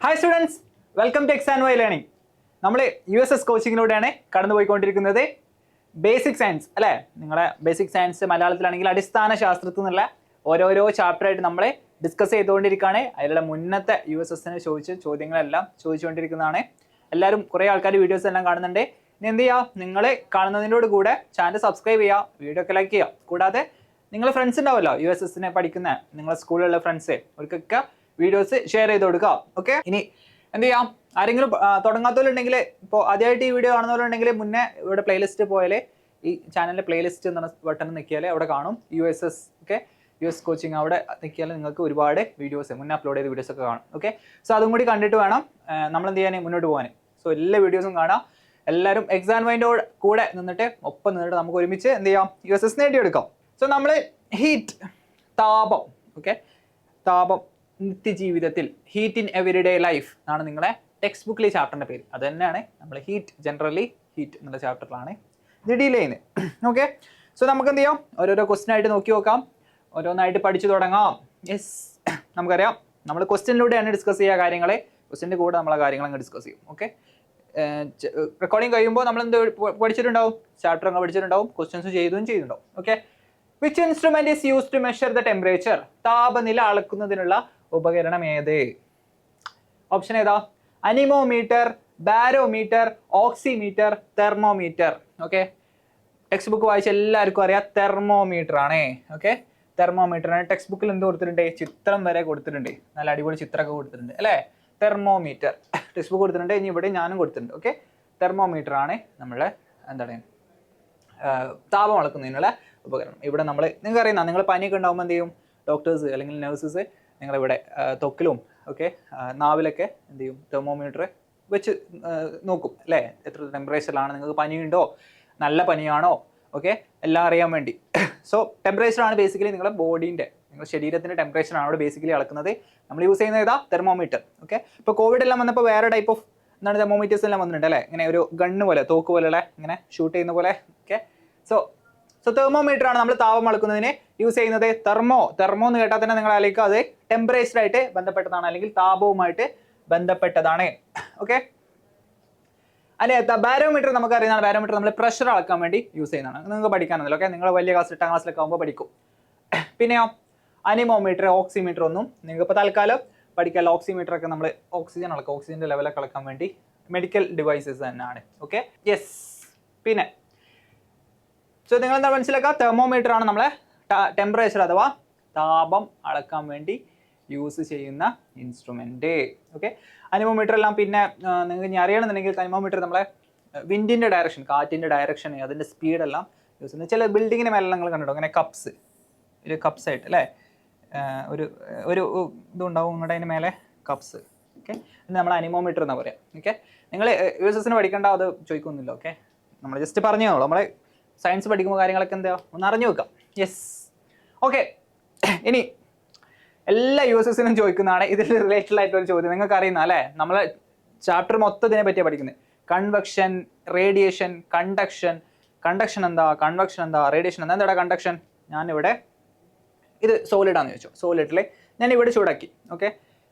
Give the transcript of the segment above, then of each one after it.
Hi students, welcome to X and Y learning. നമ്മൾ USS കോച്ചിങ്ങിലൂടെയാണ് കടന്നു പോയിക്കൊണ്ടിരിക്കുന്നത്. ബേസിക് സയൻസ് അല്ലേ, നിങ്ങളെ ബേസിക് സയൻസ് മലയാളത്തിലാണെങ്കിൽ അടിസ്ഥാന ശാസ്ത്രത്തിൽ നിന്നുള്ള ഓരോരോ ചാപ്റ്ററായിട്ട് നമ്മൾ ഡിസ്കസ് ചെയ്തുകൊണ്ടിരിക്കുകയാണ്. അതിലുള്ള മുന്നത്തെ USSന് ചോദിച്ച ചോദ്യങ്ങളെല്ലാം ചോദിച്ചുകൊണ്ടിരിക്കുന്നതാണ്. എല്ലാവരും കുറേ ആൾക്കാർ വീഡിയോസ് എല്ലാം കാണുന്നുണ്ട്. ഇനി എന്ത് ചെയ്യുക, നിങ്ങൾ കാണുന്നതിനോട് കൂടെ ചാനൽ സബ്സ്ക്രൈബ് ചെയ്യുക, വീഡിയോ ഒക്കെ ലൈക്ക് ചെയ്യുക. കൂടാതെ നിങ്ങളെ ഫ്രണ്ട്സ് ഉണ്ടാവുമല്ലോ USSനെ പഠിക്കുന്ന നിങ്ങളെ സ്കൂളിലുള്ള ഫ്രണ്ട്സ്, അവർക്കൊക്കെ വീഡിയോസ് ഷെയർ ചെയ്ത് കൊടുക്കുക. ഓക്കെ, ഇനി എന്ത് ചെയ്യാം, ആരെങ്കിലും തുടങ്ങാത്തവരുണ്ടെങ്കിൽ, ഇപ്പോൾ ആദ്യമായിട്ട് ഈ വീഡിയോ കാണുന്നവരുണ്ടെങ്കിൽ മുന്നേ ഇവിടെ പ്ലേലിസ്റ്റ് പോയാൽ ഈ ചാനലിലെ പ്ലേലിസ്റ്റ് എന്ന് പറഞ്ഞ ബട്ടൺ നിൽക്കിയാൽ അവിടെ കാണും USS. ഓക്കെ, US കോച്ചിങ് അവിടെ നിൽക്കിയാൽ നിങ്ങൾക്ക് ഒരുപാട് വീഡിയോസ് മുന്നേ അപ്ലോഡ് ചെയ്ത വീഡിയോസ് ഒക്കെ കാണും. ഓക്കെ, സോ അതും കൂടി കണ്ടിട്ട് വേണം നമ്മൾ എന്ത് ചെയ്യാൻ, മുന്നോട്ട് പോകാൻ. സോ എല്ലാ വീഡിയോസും കാണാം. എല്ലാവരും എക്സാം വൈൻ്റെ കൂടെ നിന്നിട്ട് ഒപ്പം നിന്നിട്ട് നമുക്ക് ഒരുമിച്ച് എന്ത് ചെയ്യാം, USS നേടിയെടുക്കാം. സോ നമ്മൾ ഹീറ്റ്, താപം. ഓക്കെ, താപം നിത്യജീവിതത്തിൽ, ഹീറ്റ് ഇൻ എവരിഡേ ലൈഫ് എന്നാണ് നിങ്ങളെ ടെക്സ്റ്റ് ബുക്കിലെ ചാപ്റ്ററിൻ്റെ പേര്. അത് തന്നെയാണ് നമ്മൾ ഹീറ്റ്, ജനറലി ഹീറ്റ് എന്നുള്ള ചാപ്റ്ററിലാണ് ഇത് ഡീൽ ചെയ്യുന്നത്. ഓക്കെ, സോ നമുക്ക് എന്ത് ചെയ്യാം, ഓരോരോ ക്വസ്റ്റ്യൻ ആയിട്ട് നോക്കി നോക്കാം, ഓരോന്നായിട്ട് പഠിച്ചു തുടങ്ങാം. യെസ്, നമുക്കറിയാം നമ്മൾ ക്വസ്റ്റ്യനിലൂടെയാണ് ഡിസ്കസ് ചെയ്യുക കാര്യങ്ങളെ. ക്വസ്റ്റ്യൻ്റെ കൂടെ നമ്മളെ കാര്യങ്ങൾ അങ്ങ് ഡിസ്കസ് ചെയ്യും. ഓക്കെ, റെക്കോർഡിങ് കഴിയുമ്പോൾ നമ്മൾ എന്ത് പഠിച്ചിട്ടുണ്ടാവും, ചാപ്റ്റർ അങ്ങ് പഠിച്ചിട്ടുണ്ടാവും, ക്വസ്റ്റ്യൻസ് ചെയ്യുന്നുണ്ടാവും. Okay, which instrument is use to measure the temperature? താപനില അളക്കുന്നതിനുള്ള ഉപകരണം ഏത്? ഓപ്ഷൻ ഏതാ? Anemometer, barometer, oximeter, thermometer. Okay, textbook വായിച്ച എല്ലാവർക്കും അറിയാം തെർമോമീറ്റർ ആണ്. ഓക്കെ, തെർമോമീറ്റർ ആണ്. ടെക്സ്റ്റ് ബുക്കിൽ എന്ത് കൊടുത്തിട്ടുണ്ട്, ചിത്രം വരെ കൊടുത്തിട്ടുണ്ട്, നല്ല അടിപൊളി ചിത്രമൊക്കെ കൊടുത്തിട്ടുണ്ട് അല്ലേ. തെർമോമീറ്റർ ടെക്സ്റ്റ് ബുക്ക് കൊടുത്തിട്ടുണ്ട്, ഇനി ഇവിടെ ഞാനും കൊടുത്തിട്ടുണ്ട്. ഓക്കെ, തെർമോമീറ്റർ ആണ് നമ്മളെ എന്താണ് താപം അളക്കുന്നതിനുള്ള ഉപകരണം. ഇവിടെ നമ്മൾ നിങ്ങൾക്ക് അറിയുന്ന, നിങ്ങൾ പനിയൊക്കെ ഉണ്ടാകുമ്പോൾ എന്ത് ചെയ്യും, ഡോക്ടേഴ്സ് അല്ലെങ്കിൽ നഴ്സസ് നിങ്ങളിവിടെ ത്വക്കിലും ഓക്കെ നാവിലൊക്കെ എന്ത് ചെയ്യും, തെർമോമീറ്റർ വെച്ച് നോക്കും അല്ലേ, എത്ര ടെമ്പറേച്ചറിലാണ്, നിങ്ങൾക്ക് പനിയുണ്ടോ, നല്ല പനിയാണോ, ഓക്കെ എല്ലാം അറിയാൻ വേണ്ടി. സോ ടെമ്പറേച്ചറാണ് ബേസിക്കലി നിങ്ങളുടെ ബോഡീൻ്റെ, നിങ്ങളുടെ ശരീരത്തിൻ്റെ ടെമ്പറേച്ചറാണ് അവിടെ ബേസിക്കലി അളക്കുന്നത്. നമ്മൾ യൂസ് ചെയ്യുന്നത് ഏതാ, തെർമോമീറ്റർ. ഓക്കെ, ഇപ്പോൾ കോവിഡ് എല്ലാം വന്നപ്പോൾ വേറെ ടൈപ്പ് ഓഫ് എന്താണ് തെർമോമീറ്റേഴ്സ് എല്ലാം വന്നിട്ടുണ്ട് അല്ലേ, ഇങ്ങനെ ഒരു ഗണ്ണ് പോലെ, തോക്ക് പോലെയുള്ള ഇങ്ങനെ ഷൂട്ട് ചെയ്യുന്ന പോലെ. ഓക്കെ, സോ തെർമോമീറ്റർ ആണ് നമ്മൾ താപം അളക്കുന്നതിന് യൂസ് ചെയ്യുന്നത്. തെർമോ എന്ന് കേട്ടാൽ തന്നെ നിങ്ങൾ ആലോചിക്കുക, അത് ടെമ്പറേച്ചറായിട്ട് ബന്ധപ്പെട്ടതാണ്, അല്ലെങ്കിൽ താപവുമായിട്ട് ബന്ധപ്പെട്ടതാണ്. ഓക്കെ, അല്ലെ. ബാരോമീറ്റർ നമുക്ക് അറിയുന്നതാണ്. ബാരോമീറ്റർ നമ്മൾ പ്രഷർ അളക്കാൻ വേണ്ടി യൂസ് ചെയ്യുന്നതാണ്. നിങ്ങൾക്ക് പഠിക്കാനല്ലോ. ഓക്കെ, നിങ്ങൾ വലിയ ക്ലാസ് 8ാം ക്ലാസ്സിലൊക്കെ ആകുമ്പോൾ പഠിക്കും. പിന്നെയോ അനിമോമീറ്റർ, ഓക്സിമീറ്റർ ഒന്നും നിങ്ങൾക്ക് ഇപ്പോൾ തൽക്കാലം പഠിക്കാമല്ലോ. ഓക്സിമീറ്റർ ഒക്കെ നമ്മൾ ഓക്സിജൻ അളക്കുക, ഓക്സിജൻ്റെ ലെവലൊക്കെ അളക്കാൻ വേണ്ടി മെഡിക്കൽ ഡിവൈസസ് തന്നെയാണ്. Okay, yes. പിന്നെ സോ നിങ്ങൾ എന്താ മനസ്സിലാക്കുക, തെർമോമീറ്റർ ആണ് നമ്മളെ ടെമ്പറേച്ചർ അഥവാ താപം അളക്കാൻ വേണ്ടി യൂസ് ചെയ്യുന്ന ഇൻസ്ട്രുമെന്റ്. ഓക്കെ, അനിമോമീറ്റർ എല്ലാം പിന്നെ നിങ്ങൾക്ക് ഇനി അറിയണമെന്നുണ്ടെങ്കിൽ അനിമോമീറ്റർ നമ്മളെ വിൻഡിന്റെ ഡയറക്ഷൻ, കാറ്റിന്റെ ഡയറക്ഷൻ, അതിന്റെ സ്പീഡെല്ലാം യൂസ് ചെയ്യുന്നത്. ചില ബിൽഡിങ്ങിന് മേലെ നിങ്ങൾ കണ്ടിട്ടോ, അങ്ങനെ കപ്സ്, ഒരു കപ്സ് ആയിട്ട് അല്ലേ, ഒരു ഒരു ഇതുണ്ടാവും നിങ്ങളുടെ അതിന് മേലെ കപ്സ്. ഓക്കെ, ഇത് നമ്മൾ അനിമോമീറ്റർ എന്നാ പറയാം. ഓക്കെ, നിങ്ങൾ USSന് പഠിക്കേണ്ട, അത് ചോദിക്കൊന്നുമില്ല. ഓക്കെ, നമ്മൾ ജസ്റ്റ് പറഞ്ഞു തന്നോളൂ. നമ്മൾ സയൻസ് പഠിക്കുമ്പോൾ കാര്യങ്ങളൊക്കെ എന്താ ഒന്ന് അറിഞ്ഞു വെക്കാം. Yes, okay. ഇനി എല്ലാ USSനും ചോദിക്കുന്നതാണ് ഇതിൽ റിലേറ്റഡ് ആയിട്ടുള്ള ചോദ്യം. നിങ്ങൾക്ക് അറിയുന്ന അല്ലേ, നമ്മൾ ചാപ്റ്റർ മൊത്തത്തിനെ പറ്റിയാണ് പഠിക്കുന്നത്. Convection, radiation, conduction. കണ്ടക്ഷൻ എന്താ, കൺവെക്ഷൻ എന്താ, റേഡിയേഷൻ എന്താ, എന്താ കണ്ടക്ഷൻ? ഞാനിവിടെ ഇത് സോളിഡാന്ന് ചോദിച്ചു. സോളിഡിൽ ഞാൻ ഇവിടെ ചൂടാക്കി. ഓക്കെ,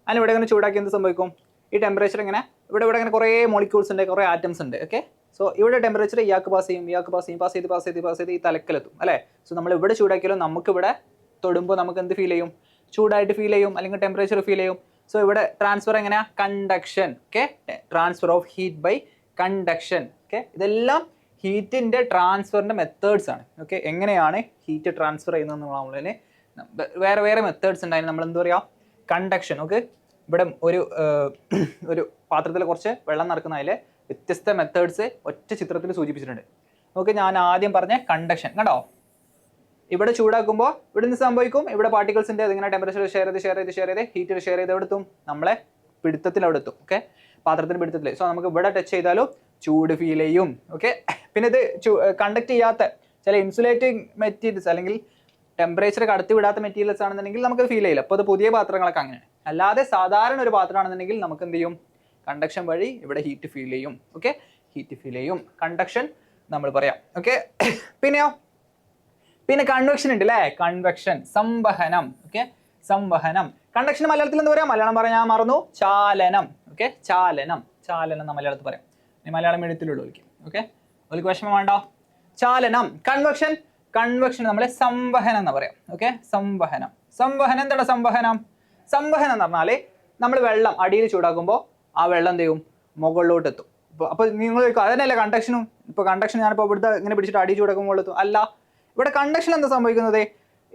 ഞാനിവിടെ ഇങ്ങനെ ചൂടാക്കി എന്ത് സംഭവിക്കും, ഈ ടെമ്പറേച്ചർ ഇങ്ങനെ ഇവിടെ ഇങ്ങനെ കുറേ മോളിക്യൂൾസ് ഉണ്ട്, കുറേ ആറ്റംസ് ഉണ്ട്. ഓക്കെ, സോ ഇവിടെ ടെമ്പറേച്ചർ ഇയാൾക്ക് പാസ് ചെയ്യും, പാസ് ചെയ്ത് ഈ തലക്കലെത്തും അല്ലേ. സോ നമ്മൾ ഇവിടെ ചൂടാക്കിയാലും നമുക്കിവിടെ തൊടുമ്പോൾ നമുക്ക് എന്ത് ഫീൽ ചെയ്യും, ചൂടായിട്ട് ഫീൽ ചെയ്യും, അല്ലെങ്കിൽ ടെമ്പറേച്ചർ ഫീൽ ചെയ്യും. സോ ഇവിടെ ട്രാൻസ്ഫർ എങ്ങനെയാ, conduction. Okay, transfer of heat by conduction. Okay, ഇതെല്ലാം ഹീറ്റിൻ്റെ ട്രാൻസ്ഫറിൻ്റെ മെത്തേഡ്സ് ആണ്. ഓക്കെ, എങ്ങനെയാണ് ഹീറ്റ് ട്രാൻസ്ഫർ ചെയ്യുന്നത് നമ്മളതിന് വേറെ മെത്തേഡ്സ് ഉണ്ടായിരുന്നു. നമ്മൾ എന്താ പറയുക, കണ്ടക്ഷൻ. ഓക്കെ, ഇവിടെ ഒരു പാത്രത്തിൽ കുറച്ച് വെള്ളം നിറക്കുന്നതിൽ വ്യത്യസ്ത മെത്തേഡ്സ് ഒറ്റ ചിത്രത്തിൽ സൂചിപ്പിച്ചിട്ടുണ്ട്. ഓക്കെ, ഞാൻ ആദ്യം പറഞ്ഞ കണ്ടക്ഷൻ കണ്ടോ, ഇവിടെ ചൂടാക്കുമ്പോൾ ഇവിടെ നിന്ന് സംഭവിക്കും, ഇവിടെ പാർട്ടിക്കിൾസിൻ്റെ അതിങ്ങനെ ടെമ്പറേച്ചർ ഷെയർ ചെയ്ത് ഹീറ്റ് ഷെയർ ചെയ്ത് എവിടെ എത്തും, നമ്മളെ പിടുത്തത്തിൽ അവിടെ എത്തും. ഓക്കെ, പാത്രത്തിന് പിടുത്തത്തിൽ. സോ നമുക്ക് ഇവിടെ ടച്ച് ചെയ്താലും ചൂട് ഫീൽ ചെയ്യും. ഓക്കെ, പിന്നെ ഇത് കണ്ടക്ട് ചെയ്യാത്ത ചില ഇൻസുലേറ്റിംഗ് മെറ്റീരിയൽസ് അല്ലെങ്കിൽ ടെമ്പറേച്ചർ കടത്തി വിടാത്ത മെറ്റീരിയൽസ് ആണെന്നുണ്ടെങ്കിൽ നമുക്ക് ഫീൽ ചെയ്യില്ല. അപ്പോൾ അത് പുതിയ പാത്രങ്ങളൊക്കെ അങ്ങനെ. അല്ലാതെ സാധാരണ ഒരു പാത്രമാണെന്നുണ്ടെങ്കിൽ നമുക്ക് എന്ത് ചെയ്യും, കണ്ടക്ഷൻ വഴി ഇവിടെ ഹീറ്റ് ഫീൽ ചെയ്യും. ഓക്കെ, ഹീറ്റ് ഫീൽ ചെയ്യും, കണ്ടക്ഷൻ നമ്മൾ പറയാം. ഓക്കെ, പിന്നെ കൺവെക്ഷൻ ഉണ്ട് അല്ലേ, കൺവെക്ഷൻ, സംവഹനം. ഓക്കെ, സംവഹനം. കണ്ടക്ഷൻ മലയാളത്തിൽ എന്താ പറയാ, മലയാളം പറയാൻ ഞാൻ മറന്നു, ചാലനം. ഓക്കെ, ചാലനം. ചാലനം എന്ന് മലയാളത്തിൽ പറയാം. ഇനി മലയാളം എഴുത്തിലുള്ള വിളിക്കും. ഓക്കെ, ഒരു വിഷമം വേണ്ട. ചാലനം. കൺവെക്ഷൻ. കൺവെക്ഷൻ നമ്മളെ സംവഹനം എന്ന് പറയാം. ഓക്കെ, സംവഹനം. സംവഹനം എന്താണ് സംവഹനം? സംവഹനം എന്ന് പറഞ്ഞാൽ നമ്മൾ വെള്ളം അടിയിൽ ചൂടാക്കുമ്പോൾ ആ വെള്ളം എന്ത് ചെയ്യും? മുകളിലോട്ട് എത്തും. അപ്പൊ നിങ്ങൾ അതന്നെയല്ല കണ്ടക്ഷനും. ഇപ്പൊ കണ്ടക്ഷൻ ഞാനിപ്പോൾ ഇവിടുത്തെ ഇങ്ങനെ പിടിച്ചിട്ട് അടി ചൂടാക്കുമ്പോൾ എത്തും അല്ല. ഇവിടെ കണ്ടക്ഷൻ എന്താ സംഭവിക്കുന്നത്?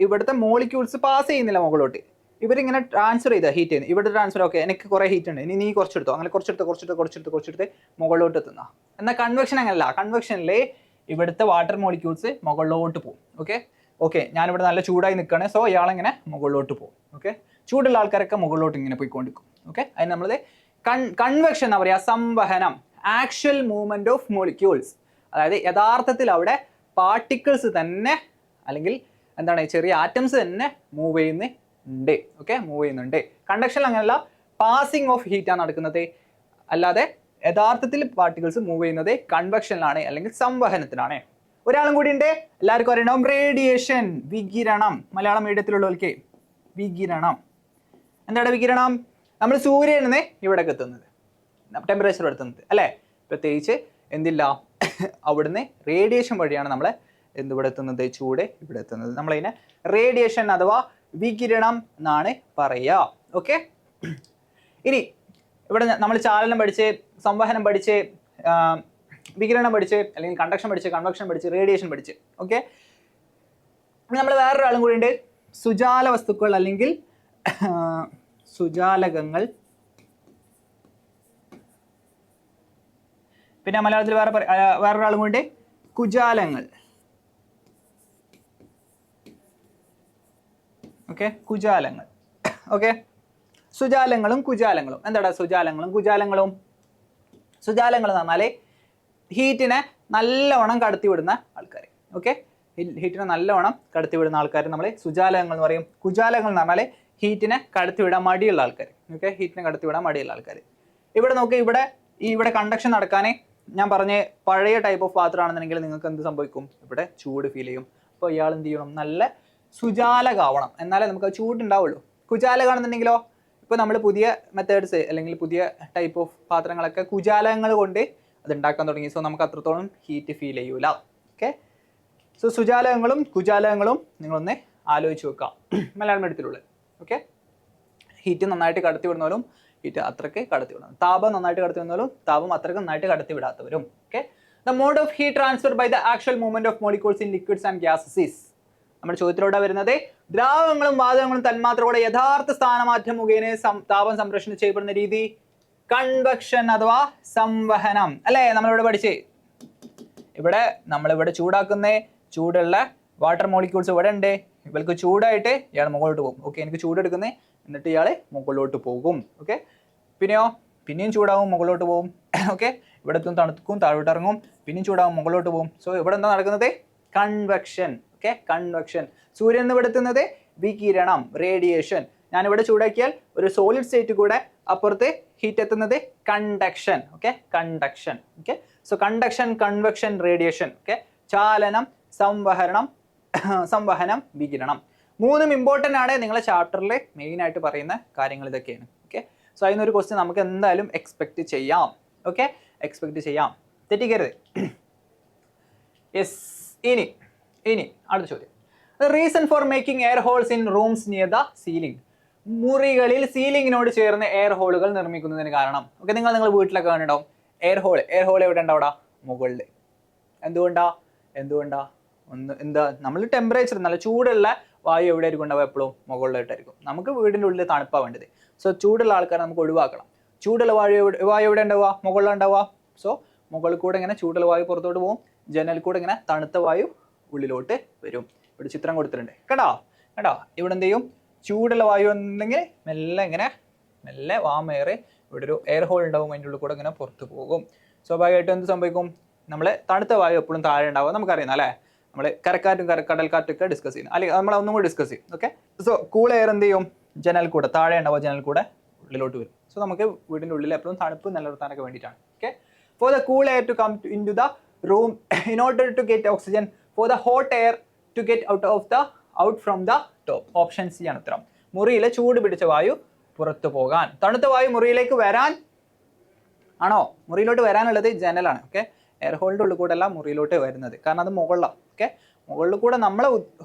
ഇവിടുത്തെ മോളിക്യൂൾസ് പാസ് ചെയ്യുന്നില്ല മുകളിലോട്ട്. ഇവരിങ്ങനെ ട്രാൻസ്ഫർ ചെയ്താൽ ഹീറ്റ് ചെയ്യുന്നത്. ഇവിടെ ട്രാൻസ്ഫർ ഓക്കെ, എനിക്ക് കുറേ ഹീറ്റ് ഉണ്ട്, ഇനി നീ കുറച്ചെടുത്തോ, അങ്ങനെ കുറച്ചെടുത്ത് മുകളിലോട്ട് എത്തുന്ന. എന്നാൽ കൺവെക്ഷൻ അങ്ങനല്ല. കൺവെക്ഷനിലെ ഇവിടുത്തെ വാട്ടർ മോളിക്യൂൾസ് മുകളിലോട്ട് പോകും. ഓക്കെ ഞാനിവിടെ നല്ല ചൂടായി നിൽക്കുകയാണ്, സോ ഇയാളിങ്ങനെ മുകളിലോട്ട് പോകും. ഓക്കെ, ചൂടുള്ള ആൾക്കാരൊക്കെ മുകളിലോട്ട് ഇങ്ങനെ പോയിക്കൊണ്ടിരിക്കും. ഓക്കെ, അതിന് നമ്മളത് കൺവെക്ഷൻ എന്നാ പറയുക, സംവഹനം. ആക്ച്വൽ മൂവ്മെന്റ് ഓഫ് മോളിക്യൂൾസ്, അതായത് യഥാർത്ഥത്തിൽ അവിടെ പാർട്ടിക്കിൾസ് തന്നെ അല്ലെങ്കിൽ എന്താണ് ചെറിയ ആറ്റംസ് തന്നെ മൂവ് ചെയ്യുന്നുണ്ട്. ഓക്കെ, മൂവ് ചെയ്യുന്നുണ്ട്. കണ്ടക്ഷൻ അങ്ങനെയല്ല, പാസിംഗ് ഓഫ് ഹീറ്റ് ആണ് നടക്കുന്നത്. അല്ലാതെ യഥാർത്ഥത്തിൽ പാർട്ടിക്കിൾസ് മൂവ് ചെയ്യുന്നത് കൺവെക്ഷനിലാണ് അല്ലെങ്കിൽ സംവഹനത്തിലാണ്. ഒരാളും കൂടി ഉണ്ട്, എല്ലാവർക്കും അറിയണം, റേഡിയേഷൻ, വികിരണം. മലയാളം മീഡിയത്തിലുള്ളവർക്ക് വികിരണം. എന്താണ് വികിരണം? നമ്മൾ സൂര്യനിൽ നിന്ന് ഇവിടേക്ക് എത്തുന്നത്, ടെമ്പറേച്ചർ എടുത്തുന്നത് അല്ലേ? പ്രത്യേകിച്ച് എന്തില്ല, അവിടുന്ന് റേഡിയേഷൻ വഴിയാണ് നമ്മളെ എന്തിവിടെ എത്തുന്നത്, ചൂട് ഇവിടെ എത്തുന്നത്. നമ്മളതിനെ റേഡിയേഷൻ അഥവാ വികിരണം എന്നാണ് പറയുക. ഓക്കെ, ഇനി ഇവിടെ നമ്മൾ ചാലനം പഠിച്ച്, സംവഹനം പഠിച്ച്, വികിരണം പഠിച്ച്, അല്ലെങ്കിൽ കണ്ടക്ഷൻ പഠിച്ച്, കൺവെക്ഷൻ പഠിച്ച്, റേഡിയേഷൻ പഠിച്ച്. ഓക്കെ, നമ്മൾ വേറൊരാളും കൂടി ഉണ്ട്, സുജാല വസ്തുക്കൾ അല്ലെങ്കിൽ സുജാലകങ്ങൾ. പിന്നെ മലയാളത്തിൽ വേറൊരാളും കൂടി ഉണ്ട്, കുജാലങ്ങൾ. ഓക്കെ, കുജാലങ്ങൾ. ഓക്കെ, സുജാലങ്ങളും കുജാലങ്ങളും. എന്താടാ സുജാലങ്ങളും കുജാലങ്ങളും? സുജാലങ്ങൾ എന്ന് പറഞ്ഞാൽ ഹീറ്റിനെ നല്ലവണ്ണം കടത്തിവിടുന്ന ആൾക്കാർ. ഓക്കെ, ഹീറ്റിനെ നല്ലവണ്ണം കടത്തിവിടുന്ന ആൾക്കാർ നമ്മൾ സുജാലകങ്ങൾ എന്ന് പറയും. കുജാലകങ്ങൾ എന്ന് പറഞ്ഞാൽ ഹീറ്റിനെ കടത്തിവിടാൻ മടിയുള്ള ആൾക്കാർ. ഓക്കെ, ഹീറ്റിനെ കടത്തിവിടാൻ മടിയുള്ള ആൾക്കാർ. ഇവിടെ നോക്കി, ഇവിടെ കണ്ടക്ഷൻ നടക്കാനേ ഞാൻ പറഞ്ഞ പഴയ ടൈപ്പ് ഓഫ് പാത്രമാണെന്നുണ്ടെങ്കിൽ നിങ്ങൾക്ക് എന്ത് സംഭവിക്കും? ഇവിടെ ചൂട് ഫീൽ ചെയ്യും. അപ്പോൾ ഇയാൾ എന്ത് ചെയ്യണം? നല്ല സുജാലകാവണം, എന്നാലേ നമുക്ക് ചൂടുണ്ടാവുള്ളൂ. കുജാലകാണെന്നുണ്ടെങ്കിലോ, ഇപ്പോൾ നമ്മൾ പുതിയ മെത്തേഡ്സ് അല്ലെങ്കിൽ പുതിയ ടൈപ്പ് ഓഫ് പാത്രങ്ങളൊക്കെ കുജാലകങ്ങൾ കൊണ്ട് അത് ഉണ്ടാക്കാൻ തുടങ്ങി. സോ നമുക്ക് അത്രത്തോളം ഹീറ്റ് ഫീൽ ചെയ്യൂല. ഓക്കെ, സോ സുജാലകങ്ങളും കുജാലകങ്ങളും നിങ്ങളൊന്ന് ആലോചിച്ച് വെക്കാം മലയാളം എടുത്തിട്ടുള്ളത്. ഓക്കെ, ഹീറ്റ് നന്നായിട്ട് കടത്തി വിടുന്നവരും ഹീറ്റ് അത്രയ്ക്ക് കടത്തി വിടണം. താപം നന്നായിട്ട് കടത്തി വിടുന്നവരും താപം അത്രയ്ക്ക് നന്നായിട്ട് കടത്തി വിടാത്തവരും. Okay, the mode of heat transfer by the actual movement of molecules in liquids and gases is. നമ്മുടെ ചോദ്യത്തിലൂടെ വരുന്നത് ദ്രാവകങ്ങളും വാതകങ്ങളും തന്മാത്രകളുടെ യഥാർത്ഥ സ്ഥാനമാറ്റം മുഖേന താപം സംരക്ഷണം ചെയ്യപ്പെടുന്ന രീതി കൺവെക്ഷൻ അഥവാ സംവഹനം അല്ലേ? നമ്മളിവിടെ പഠിച്ച് ഇവിടെ നമ്മളിവിടെ ചൂടാക്കുന്ന ചൂടുള്ള വാട്ടർ മോളിക്യൂൾസ് ഇവിടെ ഉണ്ട്. ഇവർക്ക് ചൂടായിട്ട് ഇയാൾ മുകളിലോട്ട് പോകും. ഓക്കെ, എനിക്ക് ചൂടെടുക്കുന്നത്, എന്നിട്ട് ഇയാൾ മുകളിലോട്ട് പോകും. ഓക്കെ, പിന്നെയും ചൂടാവും, മുകളിലോട്ട് പോകും. ഓക്കെ, ഇവിടെ എത്തും, തണുക്കും, താഴോട്ട് ഇറങ്ങും, പിന്നെയും ചൂടാവും, മുകളിലോട്ട് പോകും. സോ ഇവിടെ എന്താ നടക്കുന്നത്? കൺവെക്ഷൻ. Okay, convection. സൂര്യൻ ഇവിടെ എത്തുന്നത് വികിരണം, റേഡിയേഷൻ. ഞാനിവിടെ ചൂടാക്കിയാൽ ഒരു സോളിഡ് സ്റ്റേറ്റ് കൂടെ അപ്പുറത്ത് ഹീറ്റ് എത്തുന്നത് conduction. Okay, conduction. Okay, so conduction, convection, radiation. Okay, ചാലനം, സംവഹനം, വികിരണം. മൂന്നും ഇമ്പോർട്ടൻ്റ് ആണ്. നിങ്ങളെ ചാപ്റ്ററിൽ മെയിൻ ആയിട്ട് പറയുന്ന കാര്യങ്ങൾ ഇതൊക്കെയാണ്. ഓക്കെ, സോ അതിനൊരു ക്വസ്റ്റ്യൻ നമുക്ക് എന്തായാലും എക്സ്പെക്ട് ചെയ്യാം. ഓക്കെ, എക്സ്പെക്ട് ചെയ്യാം, തെറ്റിക്കരുത്. യെസ്, ഇനി അടുത്ത ചോദ്യം. Reason for making air holes in rooms near the ceiling. മുറികളിൽ സീലിംഗിനോട് ചേർന്ന് എയർ ഹോളുകൾ നിർമ്മിക്കുന്നതിന് കാരണം. ഓക്കെ, നിങ്ങൾ വീട്ടിലൊക്കെ കണ്ടിട്ടുണ്ടാവും എയർ ഹോൾ എവിടെ ഉണ്ടാവും? മുകളിൽ. എന്തുകൊണ്ടാ? എന്താ നമ്മൾ ടെമ്പറേച്ചർ നല്ല ചൂടുള്ള വായു എവിടെ ആയിരിക്കും ഉണ്ടാവുക? എപ്പോഴും മുകളിലോട്ടായിരിക്കും. നമുക്ക് വീടിൻ്റെ ഉള്ളിൽ തണുപ്പാണ് വേണ്ടത്. സോ ചൂടുള്ള ആൾക്കാരെ നമുക്ക് ഒഴിവാക്കണം. ചൂടുള്ള വായു എവിടെ ഉണ്ടാവുക? മുകളിലുണ്ടാവുക. സോ മുകളിൽ കൂടെ ഇങ്ങനെ ചൂടുള്ള വായു പുറത്തോട്ട് പോകും, ജനൽ കൂടെ ഇങ്ങനെ തണുത്ത വായു ഉള്ളിലോട്ട് വരും. ഇവിടെ ചിത്രം കൊടുത്തിട്ടുണ്ട്, കേട്ടോ. ഇവിടെ എന്ത് ചെയ്യും? ചൂടുള്ള വായു ഉണ്ടെങ്കിൽ മെല്ലെ വാം എയർ, ഇവിടെ ഒരു എയർ ഹോൾ ഉണ്ടാവും, അതിൻ്റെ ഉള്ളിൽ കൂടെ ഇങ്ങനെ പുറത്ത് പോകും. സ്വാഭാവികമായിട്ടും എന്ത് സംഭവിക്കും? നമ്മൾ തണുത്ത വായു എപ്പോഴും താഴെ ഉണ്ടാവുക നമുക്കറിയാം അല്ലേ? നമ്മൾ കരക്കാറ്റും കടൽക്കാറ്റും ഒക്കെ ഡിസ്കസ് ചെയ്യുന്നു, അല്ലെങ്കിൽ നമ്മൾ ഒന്നും കൂടി ഡിസ്കസ് ചെയ്യും. ഓക്കെ, സോ കൂൾ എയർ എന്ത് ചെയ്യും? ജനൽ കൂടെ താഴെ ഉണ്ടാവുക, ജനൽ കൂടെ ഉള്ളിലോട്ട് വരും. സോ നമുക്ക് വീടിൻ്റെ ഉള്ളിൽ എപ്പോഴും തണുപ്പ് നിലനിർത്താനൊക്കെ വേണ്ടിയിട്ടാണ്. Okay, for the cool air to come in to the room in order to get oxygen, for the hot air to get out from the top. Option C ആണ് ഉത്തരം. മുറിയിലെ ചൂട് പിടിച്ച വായു പുറത്തു പോകാൻ, തണുത്ത വായു മുറിയിലേക്ക് വരാൻ ആണോ? മുറിയിലോട്ട് വരാനുള്ളത് ജനലാണ്. ഓക്കെ, എയർ ഹോളിൻ്റെ ഉള്ളിൽ കൂടെ അല്ല മുറിയിലോട്ട് വരുന്നത്, കാരണം അത് മുകളിലാണ്. ഓക്കെ, മുകളിൽ കൂടെ നമ്മൾ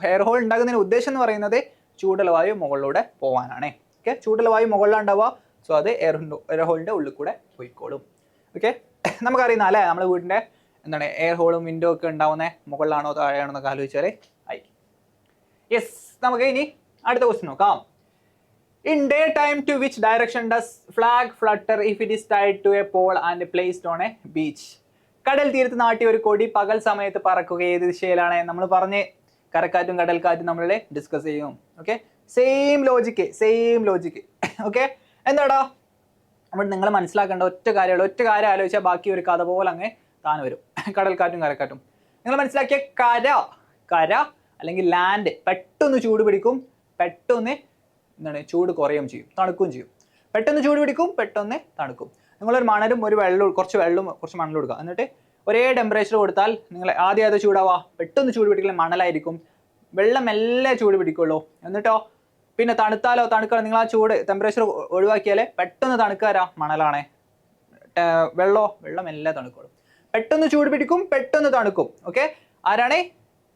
എയർ ഹോൾ ഉണ്ടാകുന്നതിന് ഉദ്ദേശം എന്ന് പറയുന്നത് ചൂടുള്ള വായു മുകളിലൂടെ പോകാനാണ്. ഓക്കെ, ചൂടുള്ള വായു മുകളിലാണ് ഉണ്ടാവുക. സോ അത് എയർ ഹോളിൻ്റെ ഉള്ളിൽ കൂടെ പോയിക്കോളും. ഓക്കെ, നമുക്കറിയുന്ന അല്ലേ, നമ്മുടെ വീടിൻ്റെ എന്താണ് എയർ ഹോളും വിൻഡോ ഒക്കെ ഉണ്ടാവുന്നത് മുകളിലാണോ താഴെയാണോ എന്നൊക്കെ ആലോചിച്ചാൽ ആയി. യെസ്, നമുക്ക് ഇനി അടുത്ത ക്വസ്റ്റ്യൻ നോക്കാം. In daytime, to which direction does flag flutter if it is tied to a pole and placed on a beach? കടൽ തീരത്ത് നാട്ടിയ ഒരു കൊടി പകൽ സമയത്ത് പറക്കുക ഏത് ദിശയിലാണ്? നമ്മൾ പറഞ്ഞ് കരക്കാറ്റും കടൽക്കാറ്റും നമ്മൾ ഡിസ്കസ് ചെയ്യും. Okay, same logic. ഓക്കെ, എന്താടാ നമ്മൾ നിങ്ങൾ മനസ്സിലാക്കേണ്ട ഒറ്റ കാര്യം ആലോചിച്ചാൽ ബാക്കി ഒരു കഥ പോലെ അങ്ങ് താൻ വരും. കടൽക്കാറ്റും കരക്കാറ്റും നിങ്ങൾ മനസ്സിലാക്കിയ കര അല്ലെങ്കിൽ ലാൻഡ് പെട്ടെന്ന് ചൂട് പിടിക്കും, പെട്ടെന്ന് എന്താണ് ചൂട് കുറയുകയും ചെയ്യും, തണുക്കുകയും ചെയ്യും. പെട്ടെന്ന് ചൂട് പിടിക്കും, പെട്ടെന്ന് തണുക്കും. നിങ്ങളൊരു മണലും ഒരു കുറച്ച് വെള്ളവും കുറച്ച് മണലും കൊടുക്കുക, എന്നിട്ട് ഒരേ ടെമ്പറേച്ചർ കൊടുത്താൽ നിങ്ങൾ ആദ്യം അത് ചൂടാവുക, പെട്ടെന്ന് ചൂട് പിടിക്കൽ മണലായിരിക്കും, വെള്ളം മെല്ലെ ചൂട് പിടിക്കുള്ളൂ. എന്നിട്ടോ പിന്നെ തണുക്കാലോ നിങ്ങൾ ആ ചൂട് ടെമ്പറേച്ചർ ഒഴിവാക്കിയാൽ പെട്ടെന്ന് തണുക്കാരാ മണലാണ്. വെള്ളം മെല്ലെ തണുക്കുള്ളൂ. പെട്ടെന്ന് ചൂട് പിടിക്കും, പെട്ടെന്ന് തണുക്കും. ഓക്കെ, ആരാണ്?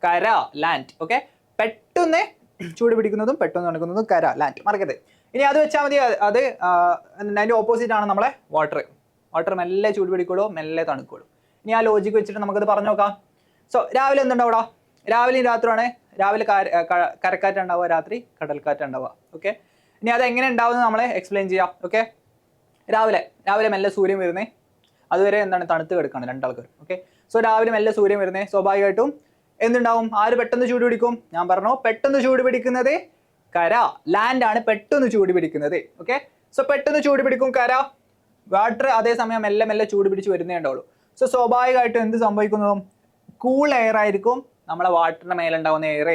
കര, ലാൻഡ്. ഓക്കെ, പെട്ടെന്ന് ചൂട് പിടിക്കുന്നതും പെട്ടെന്ന് തണുക്കുന്നതും കര, ലാൻഡ്. മറക്കരുത്. ഇനി അത് വെച്ചാൽ മതി. അത് അതിൻ്റെ ഓപ്പോസിറ്റ് ആണ് നമ്മളെ വാട്ടർ മെല്ലെ ചൂട് പിടിക്കുള്ളൂ, മെല്ലെ തണുക്കുള്ളൂ. ഇനി ആ ലോജിക്ക് വെച്ചിട്ട് നമുക്കത് പറഞ്ഞു നോക്കാം. സോ രാവിലെ എന്തുണ്ടാവും അവിടെ? രാവിലെയും രാത്രിയാണ്. രാവിലെ കരക്കാറ്റ് ഉണ്ടാവുക, രാത്രി കടൽക്കാറ്റ് ഉണ്ടാവുക. ഓക്കെ, ഇനി അതെങ്ങനെ ഉണ്ടാവുമെന്ന് നമ്മളെ എക്സ്പ്ലെയിൻ ചെയ്യാം. ഓക്കെ, രാവിലെ മെല്ലെ സൂര്യൻ വരുന്നേ, അതുവരെ എന്താണ് തണുത്ത് കിടക്കുകയാണ് രണ്ടാൾക്കാർ. ഓക്കെ, സോ രാവിലെ മെല്ലെ സൂര്യൻ വരുന്നേ, സ്വാഭാവികമായിട്ടും എന്തുണ്ടാവും? ആര് പെട്ടെന്ന് ചൂട് പിടിക്കും? ഞാൻ പറഞ്ഞു, പെട്ടെന്ന് ചൂട് പിടിക്കുന്നത് കര, ലാൻഡ് ആണ് പെട്ടെന്ന് ചൂട് പിടിക്കുന്നത്. ഓക്കെ, സോ പെട്ടെന്ന് ചൂട് പിടിക്കും കര, വാട്ടർ അതേസമയം മെല്ലെ ചൂട് പിടിച്ച് വരുന്നേ ഉണ്ടാവുള്ളൂ. സോ സ്വാഭാവികമായിട്ടും എന്ത് സംഭവിക്കുന്നതും കൂൾ എയർ ആയിരിക്കും നമ്മളെ വാട്ടറിന്റെ മേലുണ്ടാവുന്ന എയർ,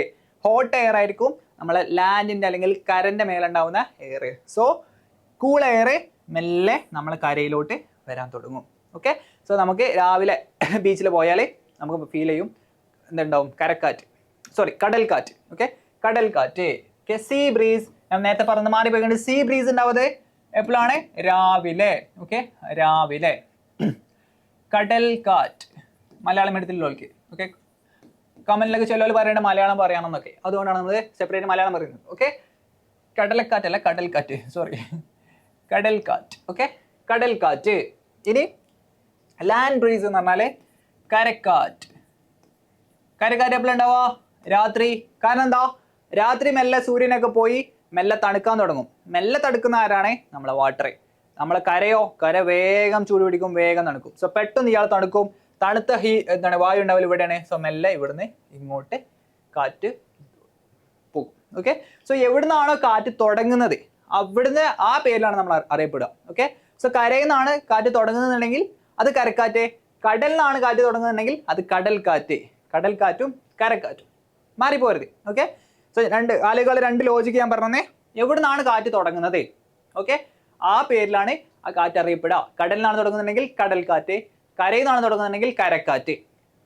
ഹോട്ട് എയർ ആയിരിക്കും നമ്മളെ ലാൻഡിന്റെ അല്ലെങ്കിൽ കരന്റെ മേലുണ്ടാവുന്ന എയർ. സോ കൂൾ എയർ മെല്ലെ നമ്മളെ കരയിലോട്ട് വരാൻ തുടങ്ങും. ഓക്കെ, സോ നമുക്ക് രാവിലെ ബീച്ചിൽ പോയാൽ നമുക്ക് ഫീൽ ചെയ്യും എന്തുണ്ടാവും? കടൽക്കാറ്റ്. ഓക്കെ, കടൽക്കാറ്റ്. Okay, sea breeze. ഞാൻ നേരത്തെ പറഞ്ഞ മാറി പോയിക്കൊണ്ട് സീ ബ്രീസ് ഉണ്ടാവുന്നത് എപ്പോഴാണ്? രാവിലെ. ഓക്കെ, രാവിലെ. കടൽക്കാറ്റ് മലയാളം എടുത്തില്ലോൾക്ക്. ഓക്കെ, കമന്റിലൊക്കെ ചിലവർ പറയേണ്ട മലയാളം പറയണമെന്നൊക്കെ, അതുകൊണ്ടാണ് നമ്മൾ സെപ്പറേറ്റ് മലയാളം പറയുന്നത്. ഓക്കെ, കടലക്കാറ്റല്ല കടൽക്കാറ്റ്, സോറി, കടൽക്കാറ്റ്. ഓക്കെ, കടൽക്കാറ്റ്. ഇനി ലാൻഡ് ബ്രീസ് എന്ന് പറഞ്ഞാൽ കരക്കാറ്റ്. കരക്കാറ്റ് എപ്പോഴും ഉണ്ടാവുക? രാത്രി. കാരണം എന്താ? രാത്രി മെല്ലെ സൂര്യനൊക്കെ പോയി മെല്ലെ തണുക്കാൻ തുടങ്ങും. മെല്ലെ തണുക്കുന്ന ആരാണ്? നമ്മളെ വാട്ടർ. നമ്മളെ കര വേഗം ചൂട് പിടിക്കും, വേഗം തണുക്കും. സോ പെട്ടെന്ന് ഇയാൾ തണുക്കും. തണുത്ത എന്താണ് വായു ഉണ്ടാവില്ല ഇവിടെയാണ്. സോ മെല്ലെ ഇവിടുന്ന് ഇങ്ങോട്ട് കാറ്റ് പോകും. ഓക്കെ, സോ എവിടുന്നാണോ കാറ്റ് തുടങ്ങുന്നത് അവിടുന്ന് ആ പേരിലാണ് നമ്മൾ അറിയപ്പെടുക. ഓക്കെ, സോ കരയിൽ നിന്നാണ് കാറ്റ് തുടങ്ങുന്നുണ്ടെങ്കിൽ അത് കരക്കാറ്റ്, കടലിൽ നിന്നാണ് കാറ്റ് തുടങ്ങുന്നുണ്ടെങ്കിൽ അത് കടൽക്കാറ്റ്. കടൽക്കാറ്റും കരക്കാറ്റും മാറിപ്പോരുത്. ഓക്കെ, സോ രണ്ട് ലോജിക്ക് ഞാൻ പറഞ്ഞേ. എവിടുന്നാണ് കാറ്റ് തുടങ്ങുന്നത്, ഓക്കെ, ആ പേരിലാണ് ആ കാറ്റ് അറിയപ്പെടുക. കടലിനാണ് തുടങ്ങുന്നുണ്ടെങ്കിൽ കടൽക്കാറ്റ്, കരയിൽ നിന്നാണ് തുടങ്ങുന്നുണ്ടെങ്കിൽ കരക്കാറ്റ്.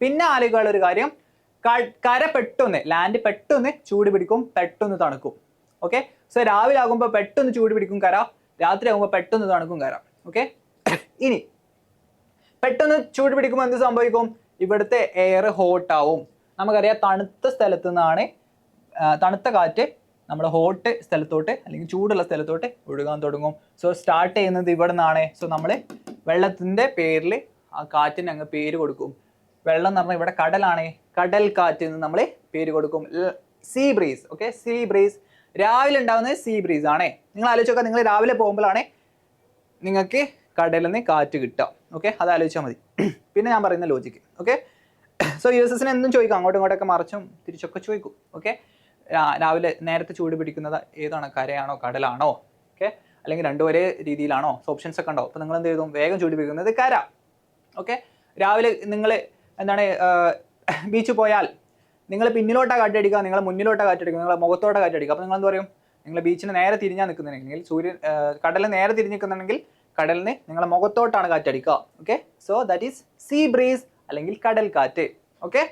പിന്നെ ആലോചിക്കാനുള്ള ഒരു കാര്യം, കര പെട്ടെന്ന് ലാൻഡ് പെട്ടെന്ന് ചൂട് പിടിക്കും, പെട്ടെന്ന് തണുക്കും. ഓക്കെ, സോ രാവിലെ ആകുമ്പോൾ പെട്ടെന്ന് ചൂട് പിടിക്കും കര, രാത്രി ആകുമ്പോൾ പെട്ടെന്ന് തണുക്കും കര. ഓക്കെ, ഇനി പെട്ടെന്ന് ചൂട് പിടിക്കുമ്പോൾ എന്ത് സംഭവിക്കും? ഇവിടുത്തെ എയർ ഹോട്ട് ആവും. നമുക്കറിയാം തണുത്ത സ്ഥലത്ത് നിന്നാണ് തണുത്ത കാറ്റ് നമ്മൾ ഹോട്ട് സ്ഥലത്തോട്ട് അല്ലെങ്കിൽ ചൂടുള്ള സ്ഥലത്തോട്ട് ഒഴുകാൻ തുടങ്ങും. സോ സ്റ്റാർട്ട് ചെയ്യുന്നത് ഇവിടെ നിന്നാണ്. സോ നമ്മൾ വെള്ളത്തിൻ്റെ പേരിൽ ആ കാറ്റിന് അങ്ങ് പേര് കൊടുക്കും. വെള്ളം എന്ന് പറഞ്ഞാൽ ഇവിടെ കടലാണ്, കടൽ കാറ്റ് എന്ന് നമ്മൾ പേര് കൊടുക്കും. See breeze. Okay, sea breeze രാവിലെ ഉണ്ടാകുന്നത് സീ ബ്രീസ് ആണേ. നിങ്ങൾ ആലോചിച്ച് നോക്കുക, നിങ്ങൾ രാവിലെ പോകുമ്പോഴാണ് നിങ്ങൾക്ക് കടലിൽ നിന്ന് കാറ്റ് കിട്ടുക. ഓക്കെ, അത് ആലോചിച്ചാൽ മതി. പിന്നെ ഞാൻ പറയുന്ന ലോജിക്ക്. ഓക്കെ, സോ USSന് എന്തും ചോദിക്കും, അങ്ങോട്ടും ഇങ്ങോട്ടൊക്കെ മറിച്ചും തിരിച്ചൊക്കെ ചോദിക്കും. ഓക്കെ, രാവിലെ നേരത്തെ ചൂട് പിടിക്കുന്നത് ഏതാണ്? കരയാണോ കടലാണോ? ഓക്കെ, അല്ലെങ്കിൽ രണ്ടും ഒരേ രീതിയിലാണോ? ഓപ്ഷൻസ് ഒക്കെ ഉണ്ടാവും. അപ്പോൾ നിങ്ങൾ എന്ത് ചെയ്തും? വേഗം ചൂട് പിടിക്കുന്നത് കര. ഓക്കെ, രാവിലെ നിങ്ങൾ എന്താണ് ബീച്ചിൽ പോയാൽ നിങ്ങൾ പിന്നിലോട്ടാണ് കാറ്റടിക്കുക, നിങ്ങൾ മുന്നിലോട്ടാണ് കാറ്റടിക്കുക, നിങ്ങൾ മുഖത്തോട്ടാണ് കാറ്റടിക്കുക. അപ്പോൾ നിങ്ങൾ എന്ത് പറയും? നിങ്ങൾ ബീച്ചിന് നേരെ തിരിഞ്ഞാൽ നിൽക്കുന്നുണ്ടെങ്കിൽ കടലിന് നേരെ തിരിഞ്ഞ് നിൽക്കുന്നുണ്ടെങ്കിൽ കടലിന് നിങ്ങളെ മുഖത്തോട്ടാണ് കാറ്റടിക്കുക. Okay, so that is sea breeze അല്ലെങ്കിൽ കടൽ കാറ്റ്. ഓക്കെ,